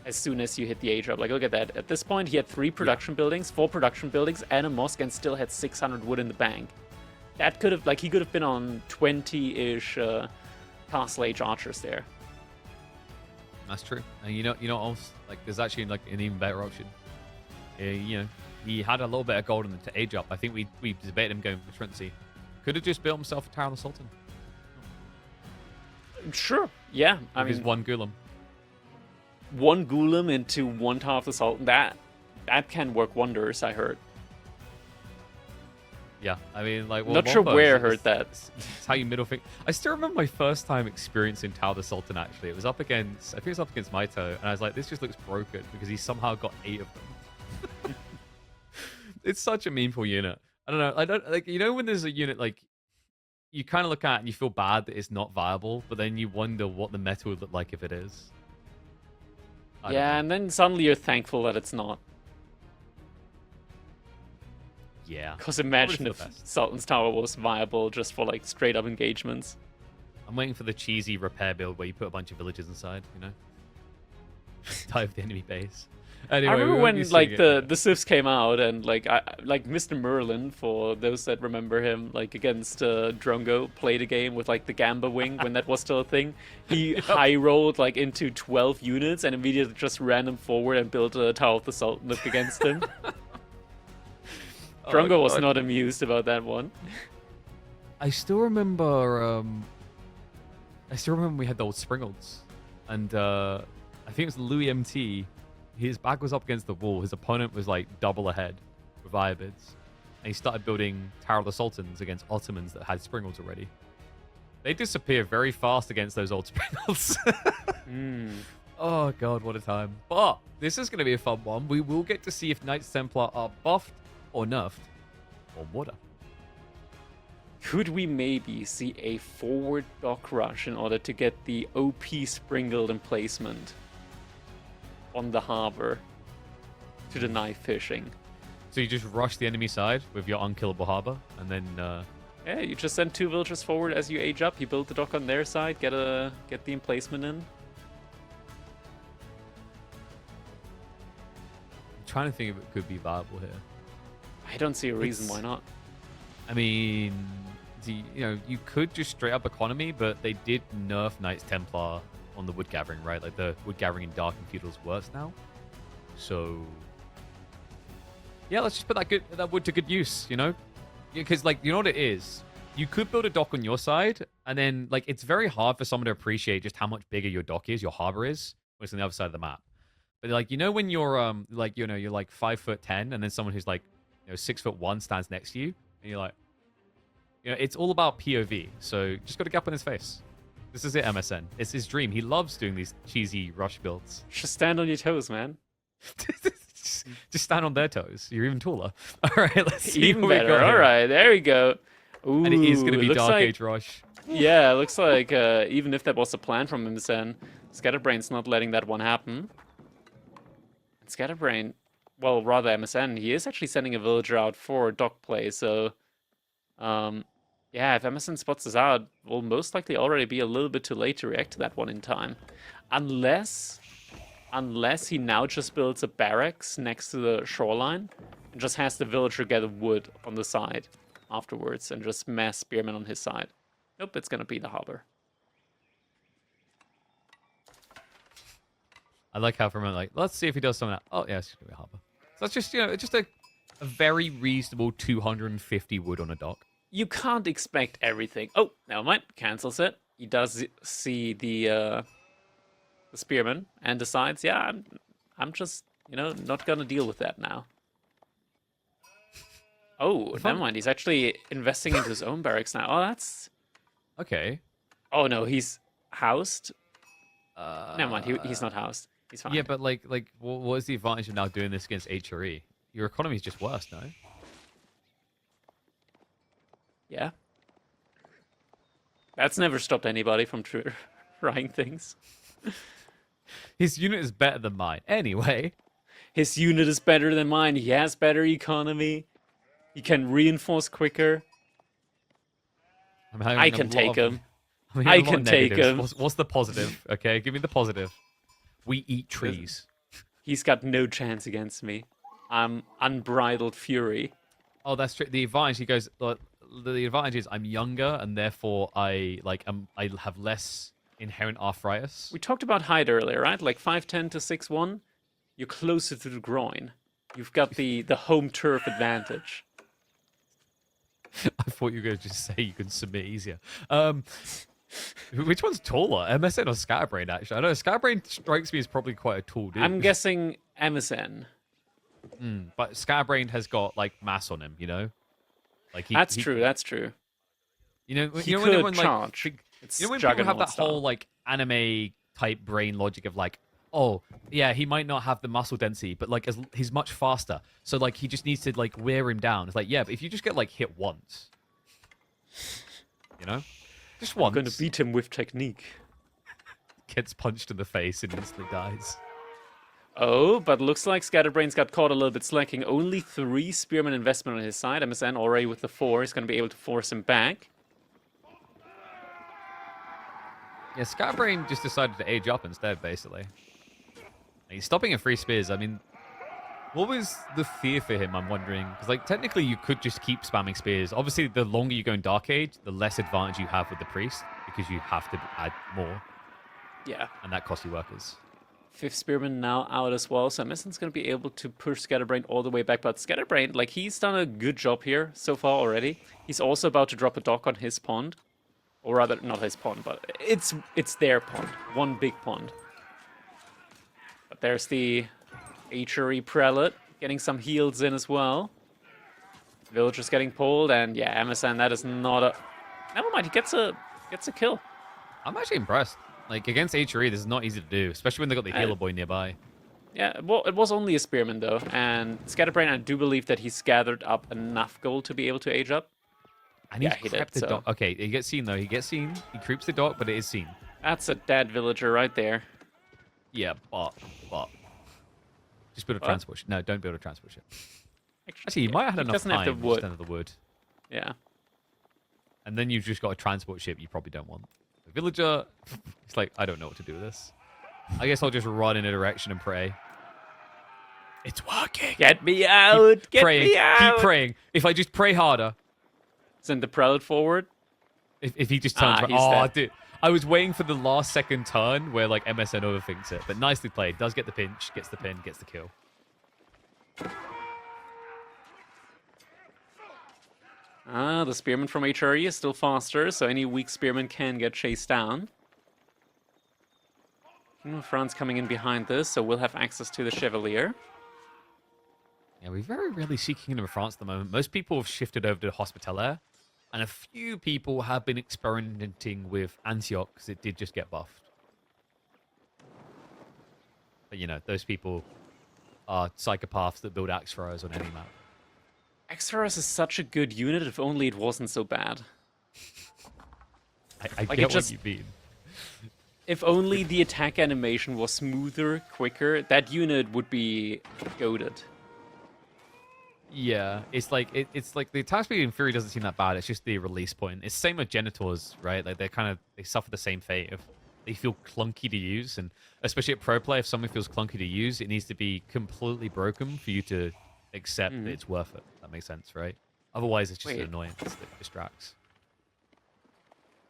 as soon as you hit the age up. Like, look at that. At this point, he had 3 production buildings, 4 production buildings, and a mosque, and still had 600 wood in the bank. That could have, like, he could have been on 20-ish Castle Age archers there. That's true. And you know, also, like, there's actually like an even better option. You know, he had a little bit of gold in the age up. I think we debated him going for Trinity. Could have just built himself a Tower of the Sultan. Sure. Yeah. I mean, 1 Gulam. 1 Gulam into 1 Tower of the Sultan. That can work wonders, I heard. Yeah, I mean, like... Well, not sure where I heard that. It's how you middle finger... I still remember my first time experiencing Tower of the Sultan, actually. It was up against... I think it was up against Maito, and I was like, this just looks broken, because he somehow got 8 of them. It's such a meaningful unit. I don't know. I don't... Like, you know when there's a unit, like... You kind of look at it and you feel bad that it's not viable, but then you wonder what the meta would look like if it is. Yeah, and then suddenly you're thankful that it's not. Yeah. Because imagine if Sultan's Tower was viable just for, like, straight-up engagements. I'm waiting for the cheesy repair build where you put a bunch of villages inside, you know? Dive the enemy base. Anyway, I remember when, like, the Civs came out, and, like, Mr. Merlin, for those that remember him, like, against Drongo, played a game with, like, the Gamba Wing when that was still a thing. He high-rolled, like, into 12 units and immediately just ran them forward and built a Tower of the Sultan up against him. Drongo was not amused about that one. I still remember we had the old Springolds, and I think it was Louis MT. His back was up against the wall. His opponent was like double ahead with Irobids, and he started building Tower of the Sultans against Ottomans that had Springolds already. They disappear very fast against those old Springolds. Oh god, what a time. But this is going to be a fun one. We will get to see if Knights Templar are buffed or nerfed or water. Could we maybe see a forward dock rush in order to get the OP Springald emplacement on the harbor to deny fishing? So you just rush the enemy side with your unkillable harbor, and then yeah, you just send 2 villagers forward as you age up. You build the dock on their side, get the emplacement in. I'm trying to think if it could be viable here. I don't see a reason why not. I mean, you could just straight up economy, but they did nerf Knights Templar on the wood gathering, right? Like, the wood gathering in Dark and Feudal is worse now. So yeah, let's just put that wood to good use, you know? Because, like, you know what it is? You could build a dock on your side, and then, like, it's very hard for someone to appreciate just how much bigger your dock is, your harbor is, when it's on the other side of the map. But, like, you know when you're like, you know, you're like 5'10", and then someone who's like 6'1" stands next to you, and you're like, it's all about POV. So just got a gap on his face. This is it, MSN. It's his dream. He loves doing these cheesy rush builds. Just stand on your toes, man. Just stand on their toes. You're even taller. All right, let's see. Even better. All right, there we go. Ooh, and it is going to be Dark Age Rush. Yeah, it looks like even if that was the plan from Msn, Scatterbrained's not letting that one happen. And Scatterbrained, well, rather MSN, he is actually sending a villager out for dock play, so... yeah, if Msn spots this out, we'll most likely already be a little bit too late to react to that one in time. Unless he now just builds a barracks next to the shoreline and just has the villager gather wood on the side afterwards and just mass spearmen on his side. Nope, it's gonna be the harbor. I like how from like, let's see if he does something else. Oh, yeah, it's gonna be a harbor. So that's just, it's just a very reasonable 250 wood on a dock. You can't expect everything. Oh, never mind. Cancels it. He does see the spearman and decides, yeah, I'm just, not gonna deal with that now. Oh, never mind. He's actually investing into his own barracks now. Oh, that's... Okay. Oh, no, he's housed? Never mind, he's not housed. He's fine. Yeah, but like, what is the advantage of now doing this against HRE? Your economy is just worse, no? Yeah. That's never stopped anybody from trying things. His unit is better than mine. Anyway. His unit is better than mine. He has better economy. He can reinforce quicker. I can take him. I can take him. What's the positive? Okay, give me the positive. We eat trees. He's got no chance against me. I'm unbridled fury. Oh, that's true. The advantage, he goes... The advantage is I'm younger, and therefore I have less inherent arthritis. We talked about height earlier, right? Like 5'10" to 6'1", you're closer to the groin. You've got the home turf advantage. I thought you were going to just say you can submit easier. Which one's taller, MSN or Scatterbrained? Actually, I know Scatterbrained strikes me as probably quite a tall dude. I'm guessing MSN. But Scatterbrained has got like mass on him, Like that's true. That's true. He when could everyone charge. When people have that whole like anime type brain logic of like, oh yeah, he might not have the muscle density, but like he's much faster, so like he just needs to like wear him down. It's like, yeah, but if you just get like hit once, just once, I'm gonna beat him with technique. Gets punched in the face and instantly dies. Oh, but looks like Scatterbrained's got caught a little bit slacking. Only 3 spearmen investment on his side. MSN already with the 4 is going to be able to force him back. Yeah, Scatterbrained just decided to age up instead, basically. He's stopping at 3 spears. I mean, what was the fear for him, I'm wondering? Because, like, technically you could just keep spamming spears. Obviously, the longer you go in Dark Age, the less advantage you have with the priest, because you have to add more. Yeah. And that costs you workers. 5th spearman now out as well, so Msn's going to be able to push Scatterbrained all the way back. But Scatterbrained, like, he's done a good job here so far already. He's also about to drop a dock on his pond. Or rather, not his pond, but it's their pond. One big pond. But there's the HRE Prelate getting some heals in as well. Villagers getting pulled, and yeah, MSN, that is not a... Never mind, he gets a kill. I'm actually impressed. Like, against HRE, this is not easy to do, especially when they got the healer boy nearby. Yeah, well, it was only a spearman, though, and Scatterbrained, I do believe that he's gathered up enough gold to be able to age up. And he's crept the dock. Okay, he gets seen, though. He gets seen. He creeps the dock, but it is seen. That's a dead villager right there. Yeah, but... Just build a transport ship. No, don't build a transport ship. Actually, you might have had enough time to just enter the wood. Yeah. And then you've just got a transport ship you probably don't want. The villager, it's like, I don't know what to do with this. I guess I'll just run in a direction and pray. It's working. Get me out. Get me out. Keep praying. If I just pray harder. Send the prelate forward. If he just turns around. Oh, dude. I was waiting for the last second turn where like MSN overthinks it. But nicely played. Does get the pinch. Gets the pin. Gets the kill. The spearman from HRE is still faster, so any weak spearman can get chased down. Kingdom of France coming in behind this, so we'll have access to the Chevalier. Yeah, we very rarely see Kingdom of France at the moment. Most people have shifted over to Hospitaller, and a few people have been experimenting with Antioch because it did just get buffed. But, you know, those people are psychopaths that build axe throwers on any map. Axe throwers is such a good unit, if only it wasn't so bad. I like get what you mean. If only the attack animation was smoother, quicker, that unit would be goated. Yeah, it's like the attack speed in Fury doesn't seem that bad. It's just the release point. It's same with Genitors, right? Like they suffer the same fate if they feel clunky to use, and especially at pro play, if something feels clunky to use, it needs to be completely broken for you to accept that it's worth it. That makes sense, right? Otherwise, it's just an annoyance that distracts.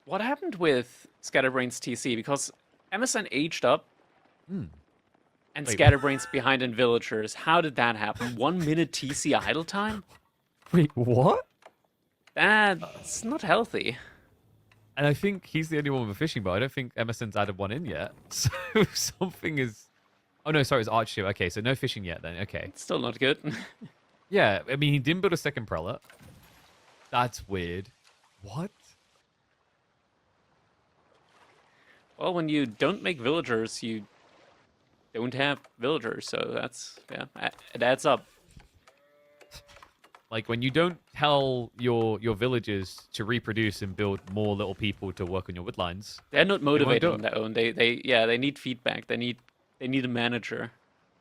What happened with Scatterbrained's TC? Because Msn aged up, and Scatterbrained's behind in Villagers. How did that happen? 1 minute TC idle time? Wait, what? That's not healthy. And I think he's the only one with a fishing bow. I don't think Emerson's added one in yet. So something is... Oh, no, sorry, it's Archer. Okay, so no fishing yet then. Okay. It's still not good. Yeah, I mean, he didn't build a second Prelate. That's weird. What? Well, when you don't make Villagers, you don't have Villagers. So that's, yeah, it adds up. Like, when you don't tell your villagers to reproduce and build more little people to work on your wood lines... They're not motivated on their own. They need feedback. They need a manager.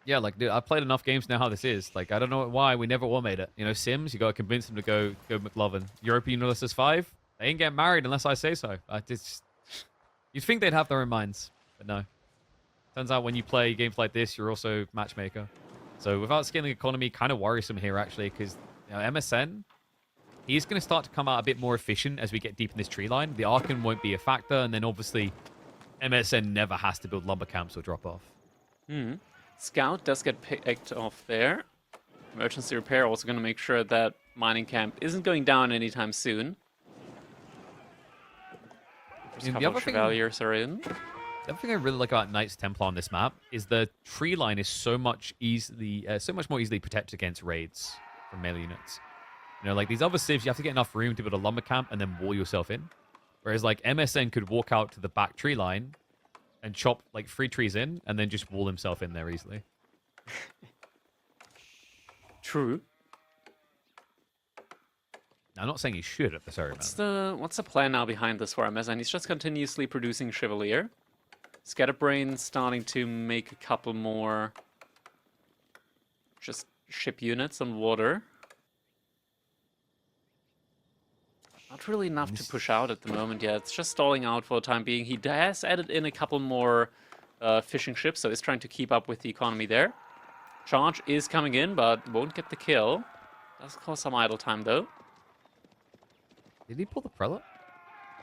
Yeah, like, dude, I've played enough games now how this is. Like, I don't know why we never all made it. You know, Sims, you got to convince them to go McLovin. European Ulysses 5, they ain't getting married unless I say so. You'd think they'd have their own minds, but no. Turns out when you play games like this, you're also matchmaker. So without scaling economy, kind of worrisome here, actually, because you know, MSN, he's going to start to come out a bit more efficient as we get deep in this tree line. The Archon won't be a factor, and then obviously MSN never has to build lumber camps or drop off. Scout does get picked off there. Emergency repair also going to make sure that mining camp isn't going down anytime soon. There's a couple of Chevaliers are in. The other thing I really like about Knights Templar on this map is the tree line is so much more easily protected against raids from melee units. You know, like these other civs, you have to get enough room to build a lumber camp and then wall yourself in. Whereas like MSN could walk out to the back tree line and chop like 3 trees in and then just wall himself in there easily. True. Now, I'm not saying he should at the sorry. What's the plan now behind this for MSN? He's just continuously producing Chevalier. Scatterbrained starting to make a couple more just ship units on water. Not really enough to push out at the moment yet. It's just stalling out for the time being. He has added in a couple more fishing ships, so he's trying to keep up with the economy there. Charge is coming in, but won't get the kill. Does cause some idle time, though. Did he pull the Prelate?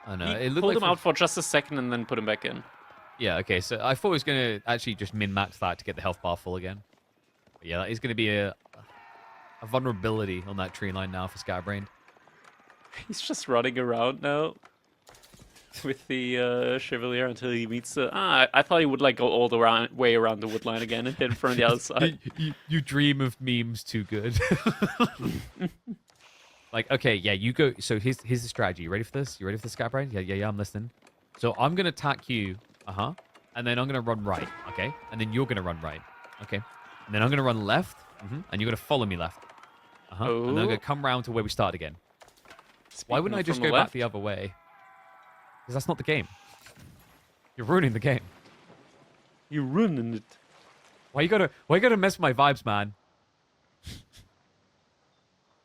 Oh, no. He pulled him out for just a second and then put him back in. Yeah, okay. So I thought he was going to actually just min-max that to get the health bar full again. But yeah, that is going to be a vulnerability on that tree line now for Scatterbrained. He's just running around now with the Chevalier until he meets the... I thought he would like go all the way around the wood line again and hit from the other side. You dream of memes too good. Like, okay, yeah, you go... So here's the strategy. You ready for this? You ready for this, Scatterbrained? Yeah, I'm listening. So I'm going to attack you. And then I'm going to run right, okay? And then you're going to run right, okay? And then I'm going to run left, and you're going to follow me left. And then I'm going to come round to where we start again. Why wouldn't I just go back the other way? Because that's not the game. You're ruining the game. You're ruining it. Why you gotta mess with my vibes, man?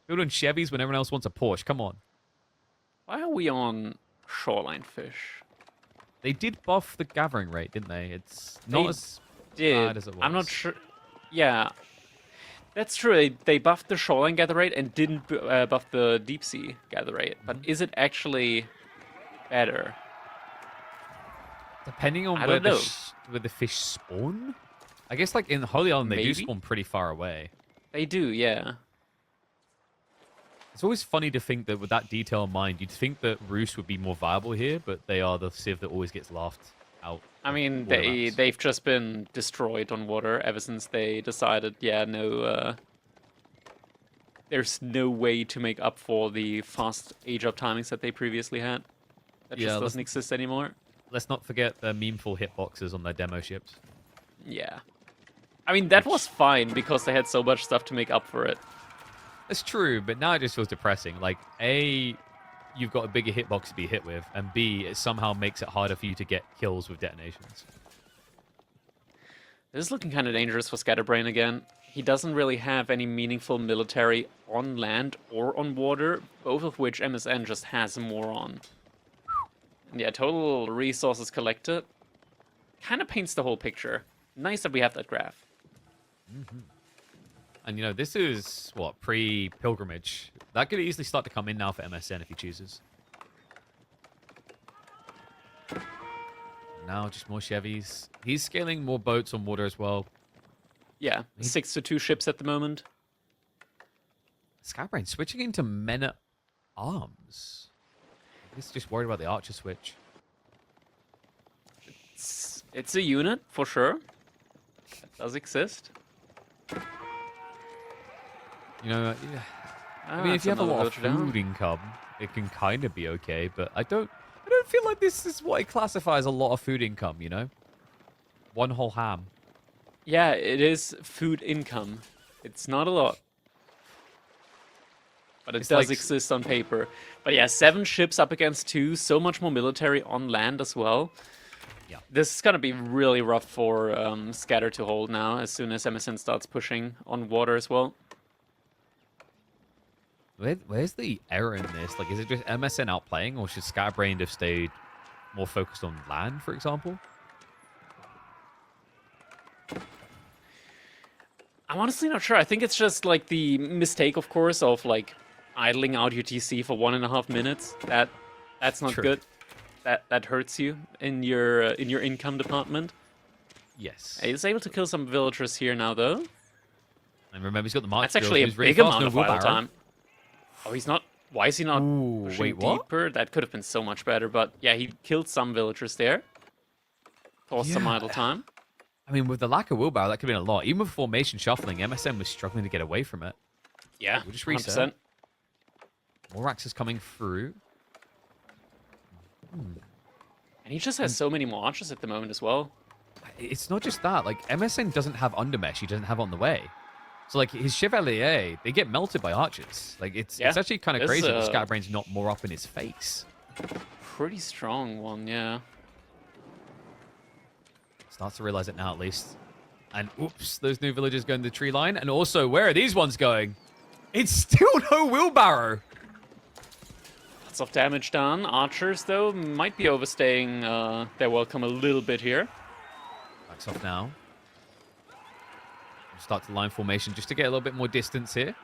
Building Chevys when everyone else wants a Porsche. Come on. Why are we on shoreline fish? They did buff the gathering rate, didn't they? It's not as bad as it was. I'm not sure. Yeah. That's true. They buffed the shoreline gather rate and didn't buff the deep sea gather rate. But is it actually better? Depending on where the fish spawn? I guess like in Holy Island, they do spawn pretty far away. They do, yeah. It's always funny to think that with that detail in mind, you'd think that Roost would be more viable here, but they are the civ that always gets laughed out. I mean, they've just been destroyed on water ever since they decided, yeah, no there's no way to make up for the fast age-up timings that they previously had. That just doesn't exist anymore. Let's not forget the memeful hitboxes on their demo ships. Yeah. I mean, that was fine because they had so much stuff to make up for it. That's true, but now it just feels depressing. Like, A, you've got a bigger hitbox to be hit with, and B, it somehow makes it harder for you to get kills with detonations. This is looking kind of dangerous for Scatterbrained again. He doesn't really have any meaningful military on land or on water, both of which MSN just has more on. And yeah, total resources collected kind of paints the whole picture. Nice that we have that graph. Mm-hmm. And, you know, this is, what, pre-pilgrimage. That could easily start to come in now for MSN if he chooses. Now just more Chevys. He's scaling more boats on water as well. Yeah, 6-2 ships at the moment. Scatterbrained switching into men-at-arms. He's just worried about the archer switch. It's a unit, for sure. That does exist. You know, I mean, if you have a lot of food income, it can kind of be okay, but I don't feel like this is what I classify as a lot of food income, you know? One whole ham. Yeah, it is food income. It's not a lot. But it does exist on paper. But yeah, 7 ships up against 2. So much more military on land as well. Yeah. This is going to be really rough for Scatter to hold now, as soon as MSN starts pushing on water as well. Where's the error in this? Like, is it just MSN outplaying, or should Scatterbrained have stayed more focused on land, for example? I'm honestly not sure. I think it's just like the mistake, of course, of like idling out your TC for 1.5 minutes. That's not good. That hurts you in your income department. Yes. He's able to kill some villagers here now, though. And remember, he's got the march. That's actually a big amount of idle time. Oh, he's not. Why is he not pushing deeper? That could have been so much better. But yeah, he killed some villagers there. Caused some idle time. I mean, with the lack of wheelbarrow, that could have been a lot. Even with formation shuffling, MSN was struggling to get away from it. Yeah, we'll just reset. 100%. More axes coming through. And he just has so many more archers at the moment as well. It's not just that. Like, MSN doesn't have undermesh. He doesn't have on the way. So, like, his Chevalier, they get melted by archers. Like, it's actually kind of crazy that Scatterbrained's not more up in his face. Pretty strong one, yeah. Starts to realize it now, at least. And, oops, those new villagers going to the tree line. And also, where are these ones going? It's still no wheelbarrow. Lots of damage done. Archers, though, might be overstaying their welcome a little bit here. Backs off now. Start to line formation just to get a little bit more distance here.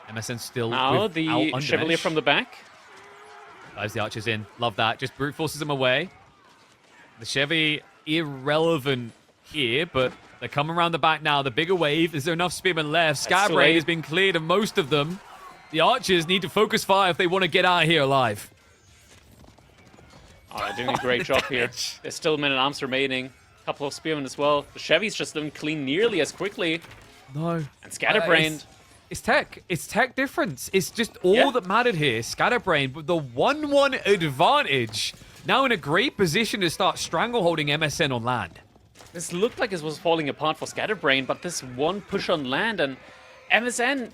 MSN still now the Chevalier from the back. Dives the archers in. Love that. Just brute forces them away. The Chevy irrelevant here, but they're coming around the back now. The bigger wave. Is there enough spearmen left? Scatterbrained has been cleared of most of them. The archers need to focus fire if they want to get out of here alive. Oh, they're doing a great job here. There's still men-at-arms remaining. Couple of spearmen as well. The Chevys just don't clean nearly as quickly. No. And Scatterbrained. It's tech. It's tech difference. It's just all that mattered here. Scatterbrained with the 1-1 advantage. Now in a great position to start strangleholding MSN on land. This looked like it was falling apart for Scatterbrained, but this one push on land and MSN,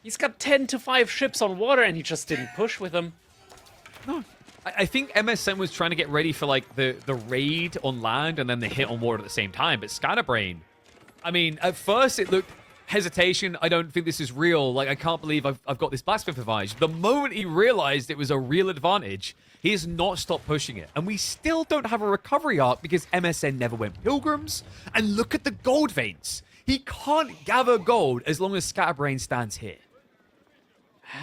he's got 10-5 ships on water and he just didn't push with them. No. I think MSN was trying to get ready for, like, the raid on land and then the hit on water at the same time. But Scatterbrained, I mean, at first it looked hesitation. I don't think this is real. Like, I can't believe I've got this blacksmith advantage. The moment he realized it was a real advantage, he has not stopped pushing it. And we still don't have a recovery arc because MSN never went pilgrims. And look at the gold veins. He can't gather gold as long as Scatterbrained stands here.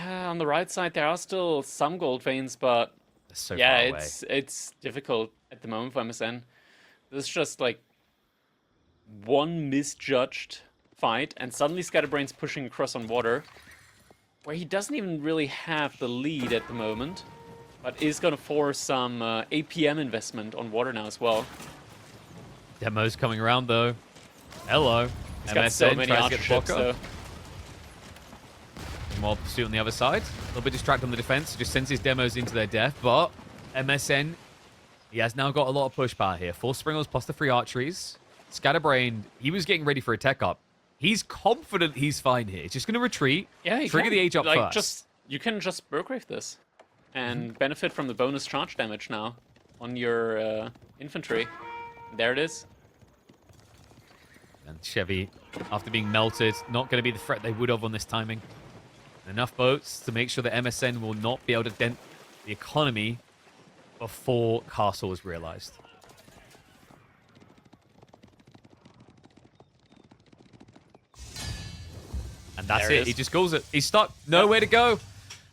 On the right side, there are still some gold veins, but... So yeah, it's difficult at the moment for MSN. This is just like one misjudged fight, and suddenly Scatterbrained's pushing across on water, where he doesn't even really have the lead at the moment, but is going to force some APM investment on water now as well. Demo's coming around though. Hello. He's got so many archer ships though. more pursuit on the other side. A little bit distracted on the defense. Just sends his demos into their death. But MSN, he has now got a lot of push power here. 4 Springles plus the 3 archeries. Scatterbrained, he was getting ready for a tech up. He's confident he's fine here. He's just going to retreat. Yeah, trigger the age up first. You can just Burgrave this and benefit from the bonus charge damage now on your infantry. There it is. And Chevy, after being melted, not going to be the threat they would have on this timing. Enough boats to make sure that MSN will not be able to dent the economy before Castle is realized. And that's it. He just goes it. He's stuck. Nowhere to go.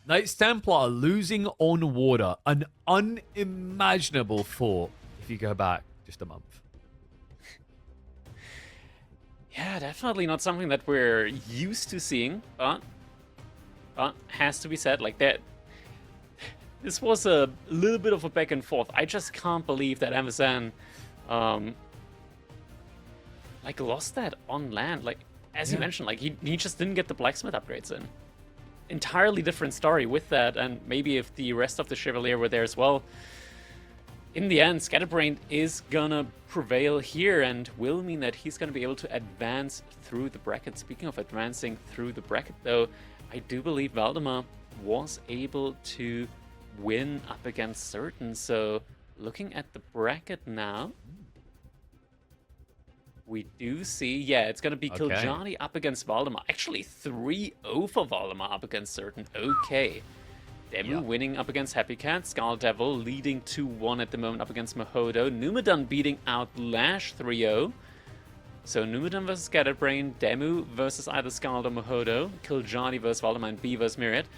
Knights Templar losing on water. An unimaginable thought if you go back just a month. Yeah, definitely not something that we're used to seeing, but has to be said, like that. This was a little bit of a back and forth. I just can't believe that MSN, like lost that on land. Like as you mentioned, like he just didn't get the blacksmith upgrades in. Entirely different story with that, and maybe if the rest of the Chevalier were there as well. In the end, Scatterbrained is gonna prevail here and will mean that he's gonna be able to advance through the bracket. Speaking of advancing through the bracket, though, I do believe Valdemar was able to win up against Certain. So looking at the bracket now, we do see, yeah, it's gonna be Kiljani up against Valdemar. Actually, 3-0 for Valdemar up against Certain. Okay. Demu winning up against Happy Cat, Skull Devil leading 2-1 at the moment up against Mahodo, Numedan beating out Lash 3-0. So Numedan versus Scatterbrained, Demu versus either Skull or Mahodo, Kiljani versus Valdemar, and B versus Myriad.